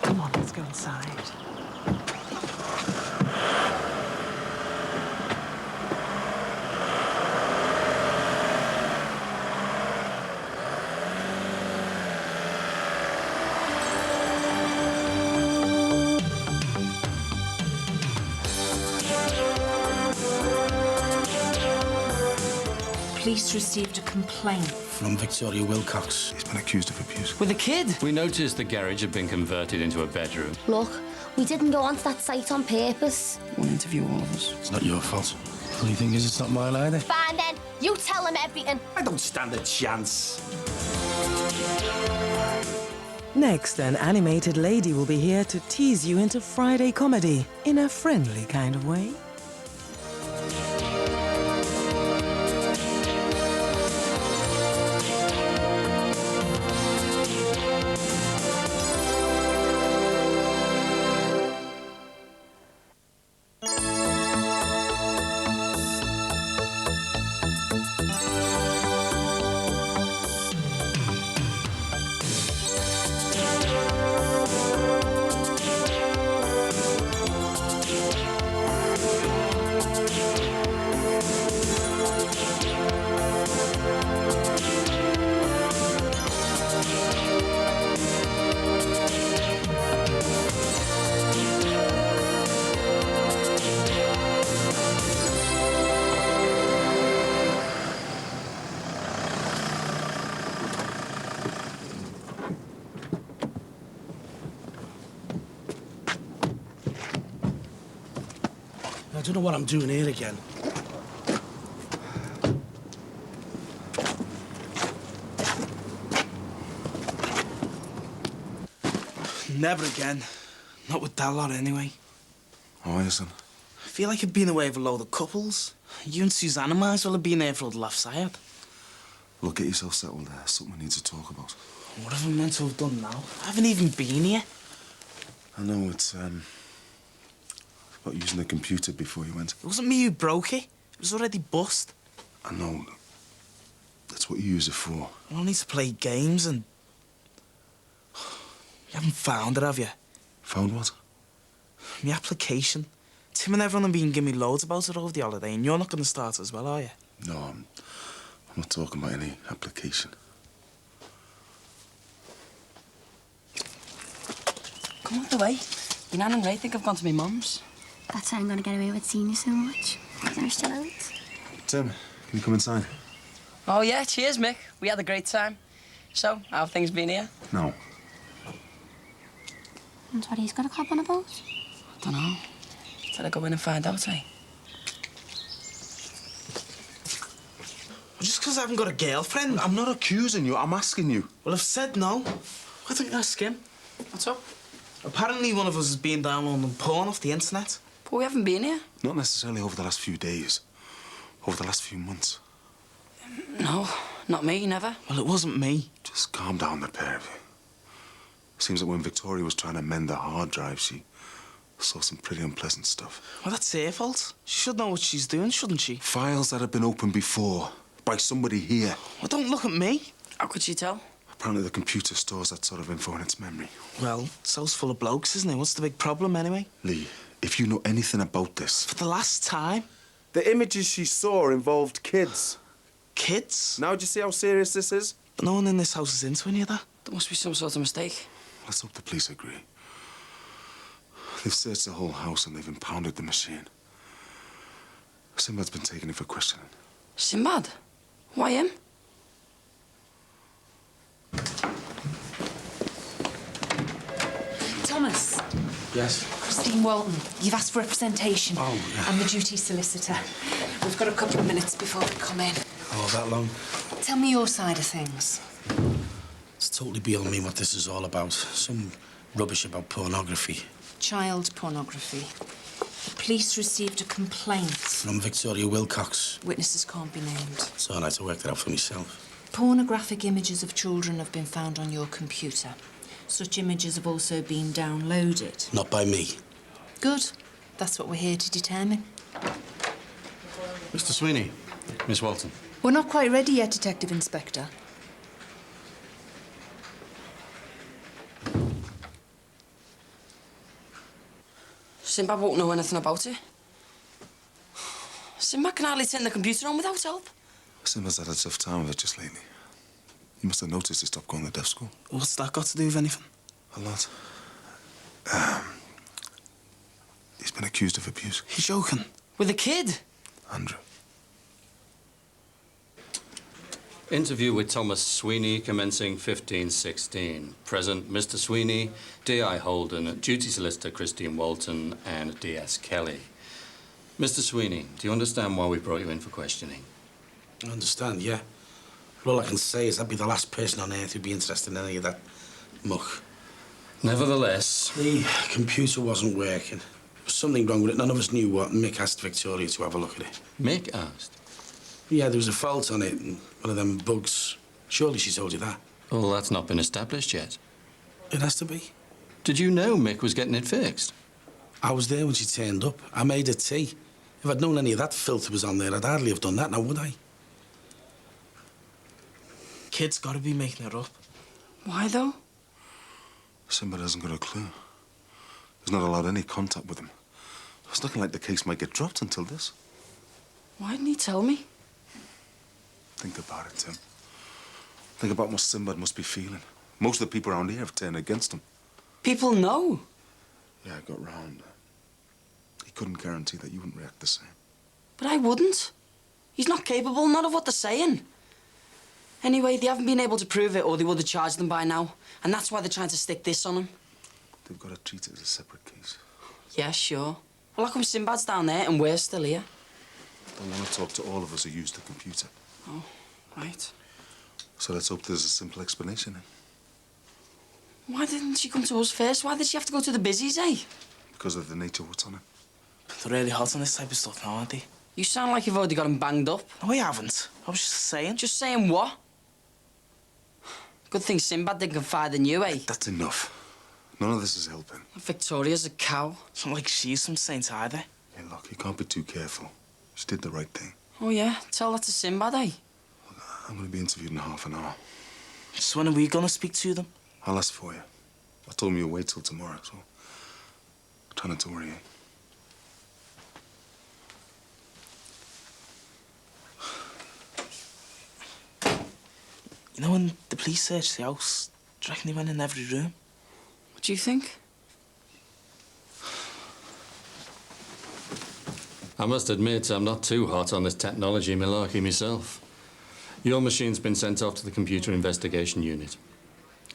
Come on, let's go inside. Police received a complaint. From Victoria Wilcox. He's been accused of abuse. With a kid? We noticed the garage had been converted into a bedroom. Look, we didn't go onto that site on purpose. Won't interview all of us. It's not your fault. Funny thing is, it's not mine either. Fine then, you tell him everything. I don't stand a chance. Next, an animated lady will be here to tease you into Friday comedy in a friendly kind of way. don't know what I'm doing here again. Never again. Not with that lot, anyway. Why isn't? I feel like I've been away with a load of couples. You and Susanna might as well have been there for all the laughs I had. Look, get yourself settled there. Something we need to talk about. What have I meant to have done now? I haven't even been here. I know it's, about using the computer before you went. It wasn't me who broke it. It was already bust. I know. That's what you use it for. I don't need to play games and... You haven't found it, have you? Found what? My application. Tim and everyone have been giving me loads about it over the holiday, and you're not going to start as well, are you? No, I'm not talking about any application. Come out the way. Your Nan and Ray think I've gone to my mum's. That's how I'm gonna get away with seeing you so much. They're still out. Tim, can you come inside? Oh, yeah, cheers, Mick. We had a great time. So, how have things been here? No. And what, he's got a cop on a boat? I don't know. Shall I go in and find out, eh? Just because I haven't got a girlfriend. I'm not accusing you, I'm asking you. Well, I've said no. Why don't you ask him? What's up? Apparently one of us has been downloading porn off the internet. But we haven't been here. Not necessarily over the last few days. Over the last few months. No, not me, never. Well, it wasn't me. Just calm down, the pair of you. Seems that when Victoria was trying to mend the hard drive, she saw some pretty unpleasant stuff. Well, that's her fault. She should know what she's doing, shouldn't she? Files that had been opened before by somebody here. Well, don't look at me. How could she tell? Apparently the computer stores that sort of info in its memory. Well, so's full of blokes, isn't it? What's the big problem, anyway? Lee, if you know anything about this... For the last time? The images she saw involved kids. Kids? Now do you see how serious this is? But no one in this house is into any of that. There must be some sort of mistake. Let's hope the police agree. They've searched the whole house and they've impounded the machine. Sinbad's been taken in for questioning. Sinbad? Why him? Thomas. Yes? Christine Walton, you've asked for representation. Oh, yeah. I'm the duty solicitor. We've got a couple of minutes before we come in. Oh, that long? Tell me your side of things. It's totally beyond me what this is all about. Some rubbish about pornography. Child pornography. The police received a complaint. From Victoria Wilcox. Witnesses can't be named. It's all right, I worked it out for myself. Pornographic images of children have been found on your computer. Such images have also been downloaded. Not by me. Good. That's what we're here to determine. Mr. Sweeney, Miss Walton. We're not quite ready yet, Detective Inspector. Sinbad won't know anything about it. Sinbad can hardly turn the computer on without help. Sinbad's had a tough time with it just lately. You must have noticed he stopped going to deaf school. What's that got to do with anything? A lot. He's been accused of abuse. You're joking? With a kid? Andrew. Interview with Thomas Sweeney commencing 15:16. Present, Mr. Sweeney, D.I. Holden, Duty Solicitor Christine Walton, and D.S. Kelly. Mr. Sweeney, do you understand why we brought you in for questioning? I understand, yeah. But all I can say is I'd be the last person on earth who'd be interested in any of that muck. Nevertheless... The computer wasn't working. There was something wrong with it. None of us knew what, and Mick asked Victoria to have a look at it. Mick asked? Yeah, there was a fault on it, and one of them bugs. Surely she told you that. Well, that's not been established yet. It has to be. Did you know Mick was getting it fixed? I was there when she turned up. I made her tea. If I'd known any of that filth was on there, I'd hardly have done that now, would I? Kid's got to be making it up. Why, though? Sinbad hasn't got a clue. He's not allowed any contact with him. It's looking like the case might get dropped until this. Why didn't he tell me? Think about it, Tim. Think about what Sinbad must be feeling. Most of the people around here have turned against him. People know. Yeah, I got round. He couldn't guarantee that you wouldn't react the same. But I wouldn't. He's not capable, not of what they're saying. Anyway, they haven't been able to prove it, or they would have charged them by now. And that's why they're trying to stick this on him. They've got to treat it as a separate case. Yeah, sure. Well, how come Sinbad's down there and we're still here? I want to talk to all of us who use the computer. Oh, right. So let's hope there's a simple explanation. Then. Why didn't she come to us first? Why did she have to go to the busies, eh? Because of the nature of what's on it. They're really hot on this type of stuff now, aren't they? You sound like you've already got him banged up. No, I haven't. I was just saying. Just saying what? Good thing Sinbad didn't confide in you, eh? That's enough. None of this is helping. Victoria's a cow. It's not like she's some saint either. Hey, look, you can't be too careful. She did the right thing. Oh, yeah? Tell that to Sinbad, eh? I'm going to be interviewed in half an hour. So when are we going to speak to them? I'll ask for you. I told him you'll wait till tomorrow, so try not to worry, eh? You know, when the police searched the house, do you reckon they went in every room? What do you think? I must admit, I'm not too hot on this technology malarkey myself. Your machine's been sent off to the Computer Investigation Unit.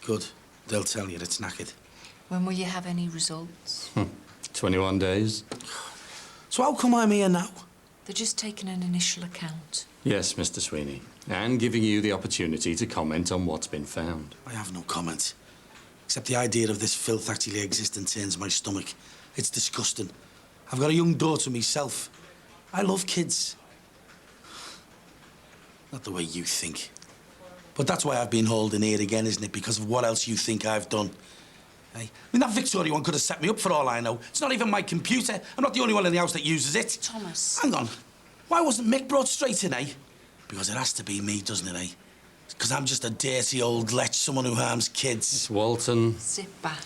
Good. They'll tell you it's knackered. When will you have any results? 21 days. So how come I'm here now? They're just taking an initial account. Yes, Mr. Sweeney. And giving you the opportunity to comment on what's been found. I have no comment. Except the idea of this filth actually existing turns my stomach. It's disgusting. I've got a young daughter myself. I love kids. Not the way you think. But that's why I've been hauled in here again, isn't it? Because of what else you think I've done. Hey, I mean, that Victoria one could have set me up for all I know. It's not even my computer. I'm not the only one in the house that uses it. Thomas. Hang on. Why wasn't Mick brought straight in, eh? Because it has to be me, doesn't it, eh? Because I'm just a dirty old lech, someone who harms kids. It's Walton. Sit back.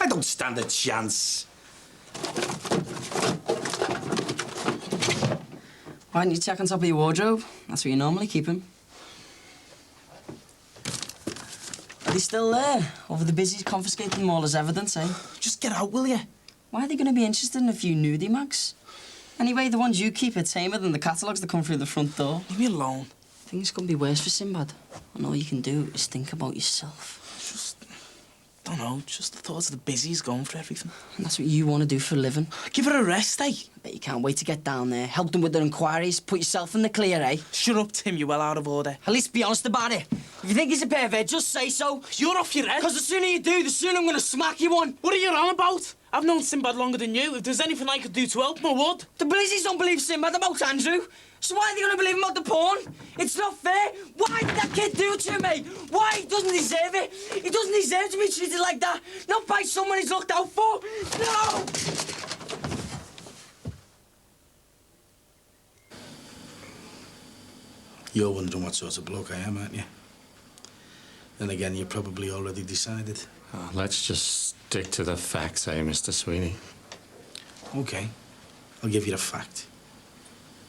I don't stand a chance. Why don't you check on top of your wardrobe? That's where you normally keep him. Are they still there? Over the busies confiscating them all as evidence, eh? Just get out, will you? Why are they going to be interested in a few nudie mags? Anyway, the ones you keep are tamer than the catalogues that come through the front door. Leave me alone. Things couldn't be worse for Sinbad. And all you can do is think about yourself. Don't know, just the thought of the busies going for everything. And that's what you want to do for a living. Give her a rest, eh? I bet you can't wait to get down there, help them with their inquiries, put yourself in the clear, eh? Shut up, Tim, you're well out of order. At least be honest about it. If you think he's a pervert, just say so. You're off your head. Because the sooner you do, the sooner I'm going to smack you one. What are you on about? I've known Sinbad longer than you. If there's anything I could do to help him, I would. The busies don't believe Sinbad about Andrew. So why are they going to believe him about the porn? It's not fair. Why did that kid do it to me? Why? He doesn't deserve it. He doesn't deserve to be treated like that. Not by someone he's looked out for. No! You're wondering what sort of bloke I am, aren't you? Then again, you probably already decided. Oh, let's just stick to the facts, eh, Mr. Sweeney? OK. I'll give you the fact.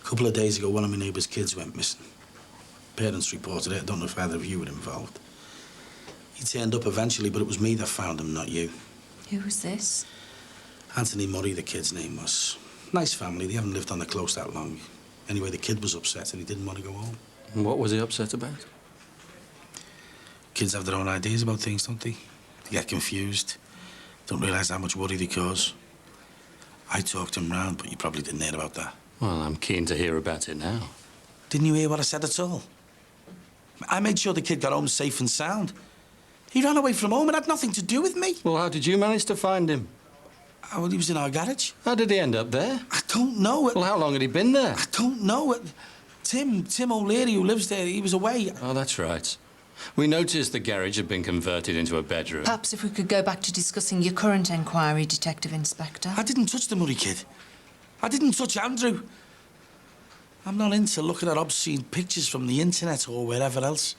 A couple of days ago, one of my neighbour's kids went missing. Parents reported it. I don't know if either of you were involved. He turned up eventually, but it was me that found him, not you. Who was this? Anthony Murray, the kid's name was. Nice family. They haven't lived on the close that long. Anyway, the kid was upset and he didn't want to go home. And what was he upset about? Kids have their own ideas about things, don't they? They get confused. Don't realise how much worry they cause. I talked him round, but you probably didn't hear about that. Well, I'm keen to hear about it now. Didn't you hear what I said at all? I made sure the kid got home safe and sound. He ran away from home. It had nothing to do with me. Well, how did you manage to find him? Well, he was in our garage. How did he end up there? I don't know. Well, how long had he been there? I don't know. Tim O'Leary, who lives there, he was away. Oh, that's right. We noticed the garage had been converted into a bedroom. Perhaps if we could go back to discussing your current inquiry, Detective Inspector. I didn't touch the Murray kid. I didn't touch Andrew. I'm not into looking at obscene pictures from the internet or wherever else.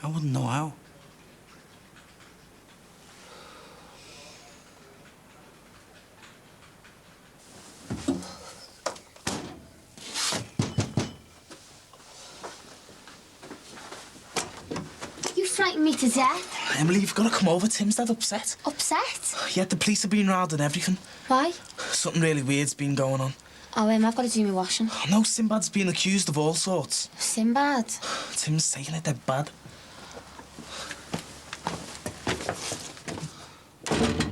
I wouldn't know how. You frightened me to death. Emily, you've got to come over. Tim's that upset. Upset? Yeah, the police have been round and everything. Why? Something really weird's been going on. Oh, I've got to do my washing. Oh, no, Sinbad's been accused of all sorts. Sinbad? Tim's taking it dead bad.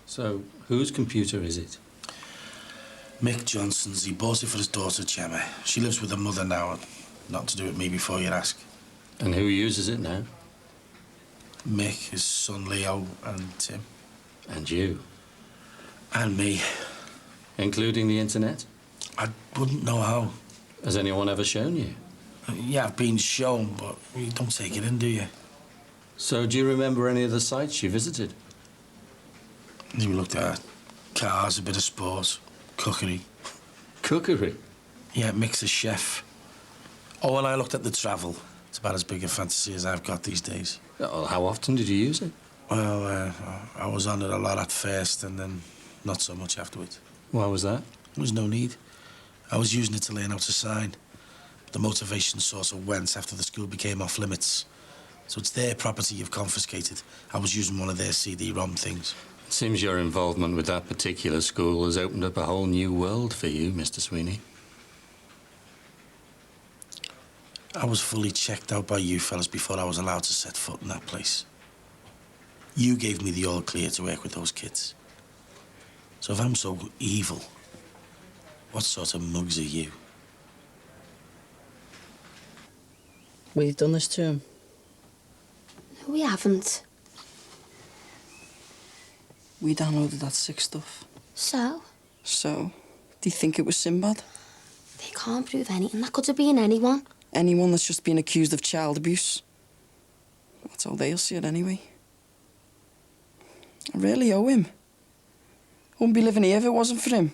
So, whose computer is it? Mick Johnson's. He bought it for his daughter, Gemma. She lives with her mother now. Not to do with me before you ask. And who uses it now? Mick, his son Leo, and Tim. And you? And me. Including the internet? I wouldn't know how. Has anyone ever shown you? Yeah, I've been shown, but you don't take it in, do you? So do you remember any of the sites you visited? We looked at cars, a bit of sport, cookery. Cookery? Yeah, Mick's a chef. Oh, and I looked at the travel. It's about as big a fantasy as I've got these days. Well, how often did you use it? Well, I was on it a lot at first and then not so much afterwards. Why was that? There was no need. I was using it to learn how to sign. The motivation sort of went after the school became off limits. So it's their property you've confiscated. I was using one of their CD-ROM things. It seems your involvement with that particular school has opened up a whole new world for you, Mr. Sweeney. I was fully checked out by you fellas before I was allowed to set foot in that place. You gave me the all-clear to work with those kids. So if I'm so evil, what sort of mugs are you? We've done this to him. No, we haven't. We downloaded that sick stuff. So? So? Do you think it was Sinbad? They can't prove anything. That could have been anyone. Anyone that's just been accused of child abuse. That's how they'll see it anyway. I really owe him. I wouldn't be living here if it wasn't for him.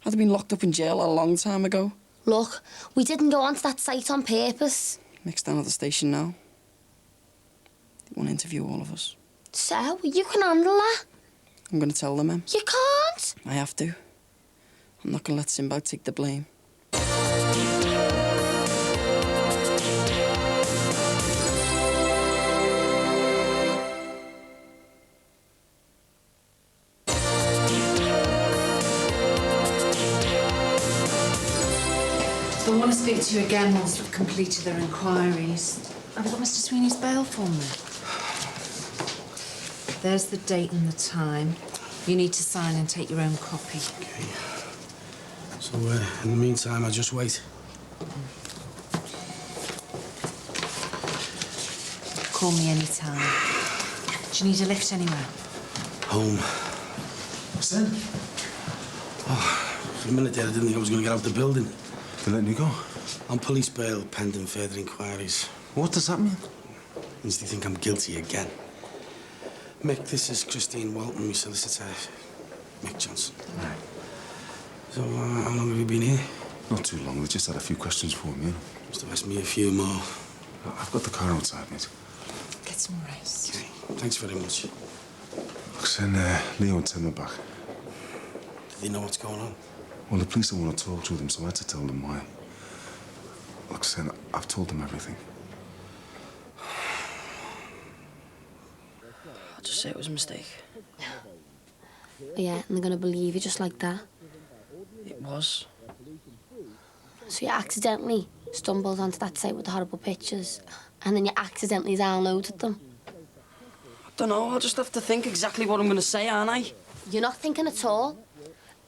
I'd have been locked up in jail a long time ago. Look, we didn't go onto that site on purpose. Mick's down at the station now. They want to interview all of us. So, you can handle that. I'm going to tell them, Em. You can't. I have to. I'm not going to let Sinbad take the blame. They'll want to speak to you again once they've completed their inquiries. Have you got Mr. Sweeney's bail form there? There's the date and the time. You need to sign and take your own copy. Okay. So, in the meantime, I just wait. Call me any time. Do you need a lift anywhere? Home. Sen? Oh, for a minute there, I didn't think I was going to get out of the building. They're letting you go? On police bail, pending further inquiries. What does that mean? Means they think I'm guilty again. Mick, this is Christine Walton, my solicitor. Mick Johnson. Right. So, how long have you been here? Not too long. They just had a few questions for me. Must have asked me a few more. I've got the car outside, mate. Get some rest. Okay, thanks very much. Look, Sen, Leo and Tim are back. Do they know what's going on? Well, the police don't want to talk to them, so I had to tell them why. Look, Sen, I've told them everything. I'll just say it was a mistake. Yeah, and they're going to believe you just like that. It was. So you accidentally stumbled onto that site with the horrible pictures, and then you accidentally downloaded them. I don't know. I'll just have to think exactly what I'm going to say, aren't I? You're not thinking at all.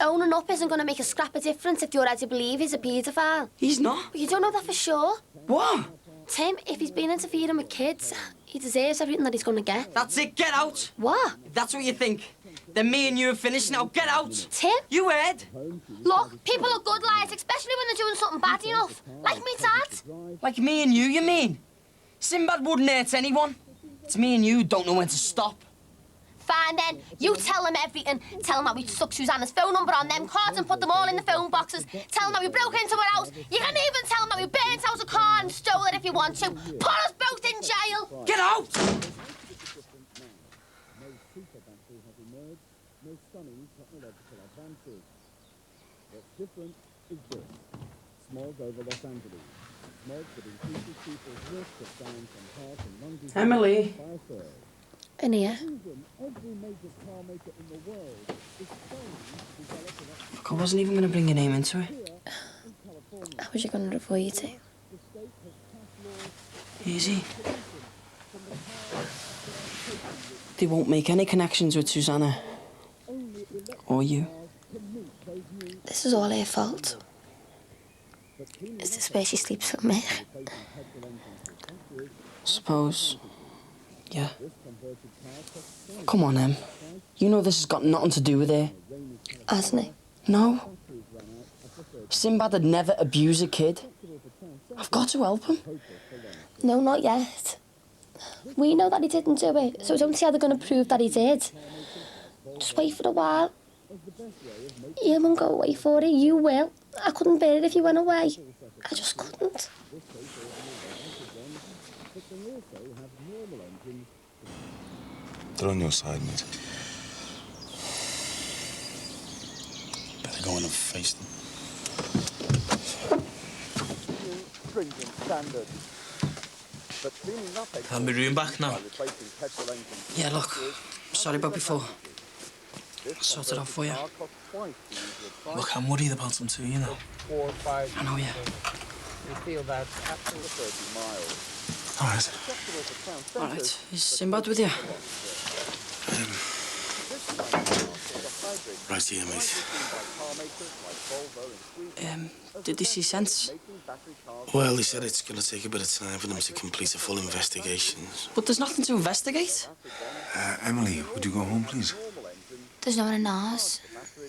Owning up isn't going to make a scrap of difference if you already believe he's a paedophile. He's not. But you don't know that for sure. What? Tim, if he's been interfering with kids, he deserves everything that he's going to get. That's it. Get out. What? If that's what you think, then me and you are finished now. Get out. Tim? You heard? Look, people are good liars, especially when they're doing something bad enough. Like me, Dad. Like me and you mean? Sinbad wouldn't hurt anyone. It's me and you who don't know when to stop. Fine then, you tell them everything. Tell them how we stuck Susanna's phone number on them cards and put them all in the phone boxes. Tell them how we broke into her house. You can even tell them how we burnt out a car and stole it if you want to. Put us both in jail. Get out! Emily. In here. Look, I wasn't even going to bring your name into it. How was you going to avoid it? Easy. They won't make any connections with Susanna. Or you. The This is all her fault. Is this where she sleeps with me? Suppose. Yeah. Come on, Em. You know this has got nothing to do with her. Hasn't he? No. Sinbad would never abuse a kid. I've got to help him. No, not yet. We know that he didn't do it, so don't see how they're going to prove that he did. Just wait for a while. He won't go away for it, you will. I couldn't bear it if you went away. I just couldn't. They're on your side, mate. Better go in and face them. Have my room back now? Yeah, look. Sorry about before. I'll sort it out for you. Look, I'm worried about him too, you know. I know, yeah. All right. All right. Is Sinbad with you? Right here, mate. Did he see sense? Well, he said it's going to take a bit of time for them to complete a full investigation. But there's nothing to investigate. Emily, would you go home, please? There's no one in the house.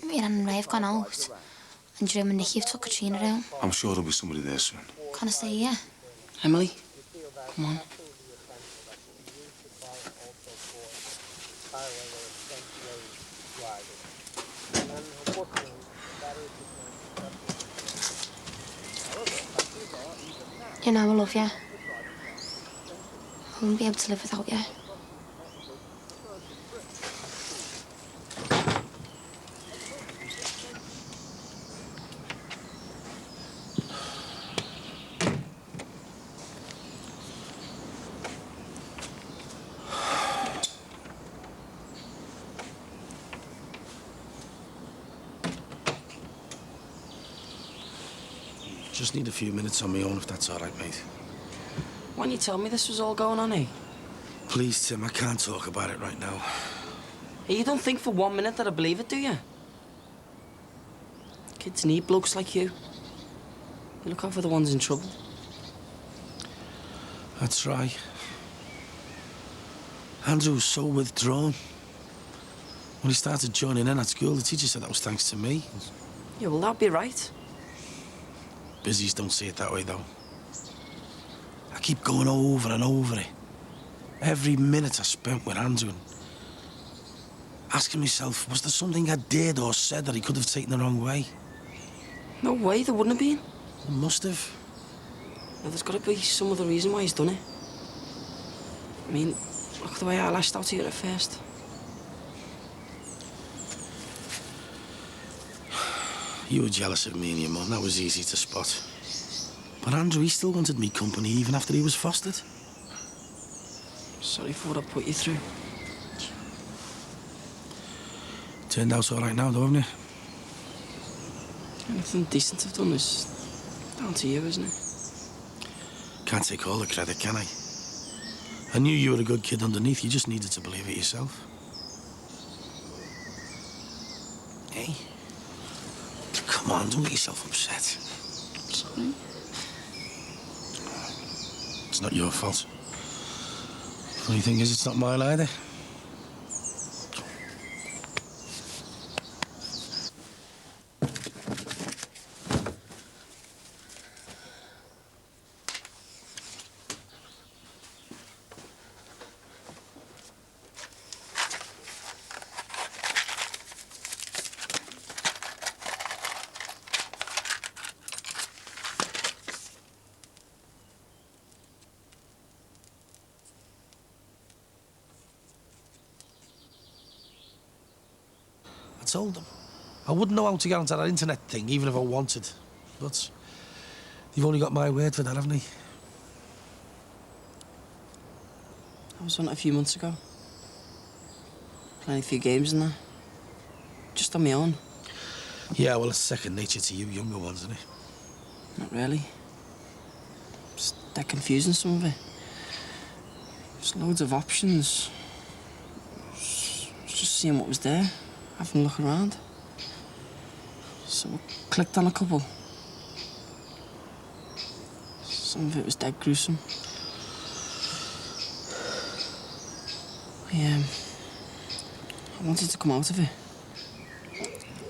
Me and Ray have gone out. And Jerome and Nicky have took Katrina home. I'm sure there'll be somebody there soon. Can I stay here? Emily, come on. You know I love you. I wouldn't be able to live without you. Just need a few minutes on my own, if that's all right, mate. Why didn't you tell me this was all going on, eh? Please, Tim, I can't talk about it right now. Hey, you don't think for 1 minute that I believe it, do you? Kids need blokes like you. You look out for the ones in trouble. That's right. Andrew was so withdrawn. When he started joining in at school, the teacher said that was thanks to me. Yeah, well, that'd be right. Busies don't see it that way, though. I keep going over and over it. Every minute I spent with Andrew and asking myself, was there something I did or said that he could have taken the wrong way? No way, there wouldn't have been. There must have. Well, there's got to be some other reason why he's done it. I mean, look at the way I lashed out to you at first. You were jealous of me and your mum, that was easy to spot. But Andrew, he still wanted me company even after he was fostered. Sorry for what I put you through. Turned out all right now, though, haven't it? Anything decent I've done is down to you, isn't it? Can't take all the credit, can I? I knew you were a good kid underneath, you just needed to believe it yourself. Hey? Come on, don't get yourself upset. Sorry. It's not your fault. Funny thing is, it's not mine either. I told them. I wouldn't know how to get onto that internet thing, even if I wanted. But you've only got my word for that, haven't you? I was on it a few months ago. Playing a few games and that. Just on my own. Yeah, well, it's second nature to you younger ones, isn't it? Not really. It's that confusing, some of it. There's loads of options. Just seeing what was there, having a look around. So I clicked on a couple. Some of it was dead gruesome. I wanted to come out of it.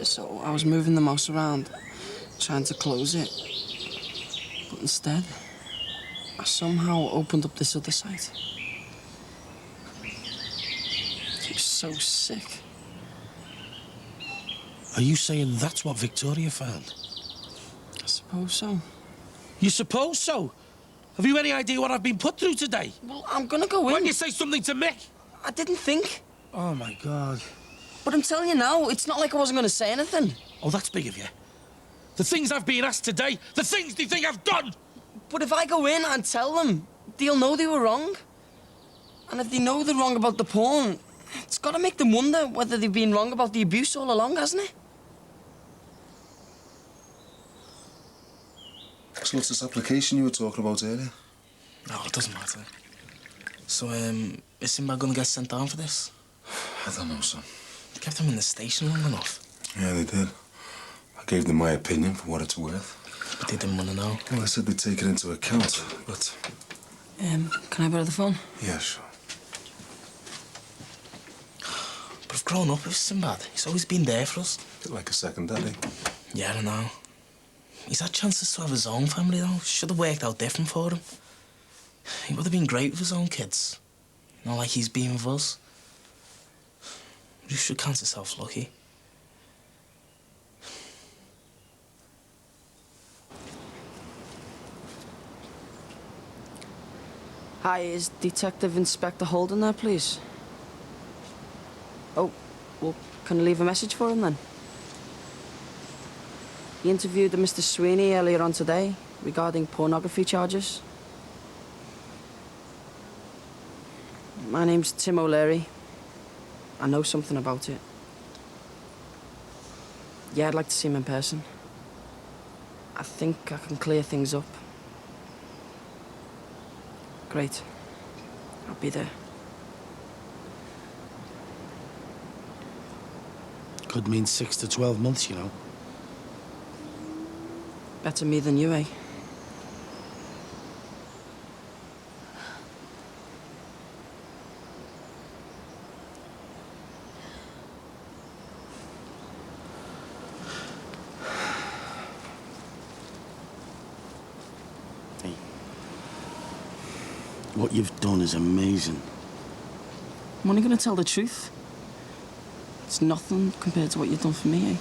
So I was moving the mouse around, trying to close it. But instead, I somehow opened up this other site. It was so sick. Are you saying that's what Victoria found? I suppose so. You suppose so? Have you any idea what I've been put through today? Well, I'm gonna go in. Why don't you say something to Mick? I didn't think. Oh, my God. But I'm telling you now, it's not like I wasn't gonna say anything. Oh, that's big of you. The things I've been asked today, the things they think I've done! But if I go in and tell them, they'll know they were wrong. And if they know they're wrong about the porn, it's got to make them wonder whether they've been wrong about the abuse all along, hasn't it? So what's this application you were talking about earlier? No, it doesn't matter. So, is Sinbad gonna get sent down for this? I don't know, son. They kept him in the station long enough. Yeah, they did. I gave them my opinion for what it's worth. But they didn't want to know. Well, I said they'd take it into account, but... Can I borrow the phone? Yeah, sure. But I've grown up with Sinbad. He's always been there for us. Bit like a second daddy. Yeah, I know. He's had chances to have his own family, though. Should have worked out different for him. He would have been great with his own kids. Not like he's been with us. You should count yourself lucky. Hi, is Detective Inspector Holden there, please? Oh, well, can I leave a message for him, then? He interviewed Mr. Sweeney earlier on today regarding pornography charges. My name's Tim O'Leary. I know something about it. Yeah, I'd like to see him in person. I think I can clear things up. Great. I'll be there. Could mean 6 to 12 months, you know. Better me than you, eh? What you've done is amazing. I'm only gonna tell the truth. It's nothing compared to what you've done for me, eh?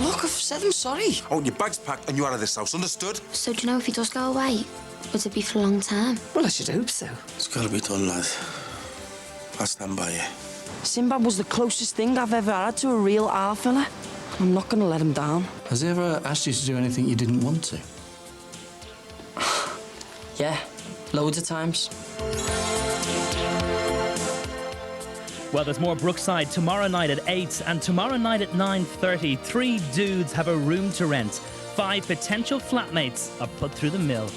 Look, I've said I'm sorry. Oh, your bag's packed and you're out of this house, understood? So do you know if he does go away, would it be for a long time? Well, I should hope so. It's gotta be done, lad. I stand by you. Sinbad was the closest thing I've ever had to a real R fella. I'm not gonna let him down. Has he ever asked you to do anything you didn't want to? Yeah, loads of times. Well, there's more Brookside tomorrow night at 8 and tomorrow night at 9:30. 3 dudes have a room to rent. 5 potential flatmates are put through the mill.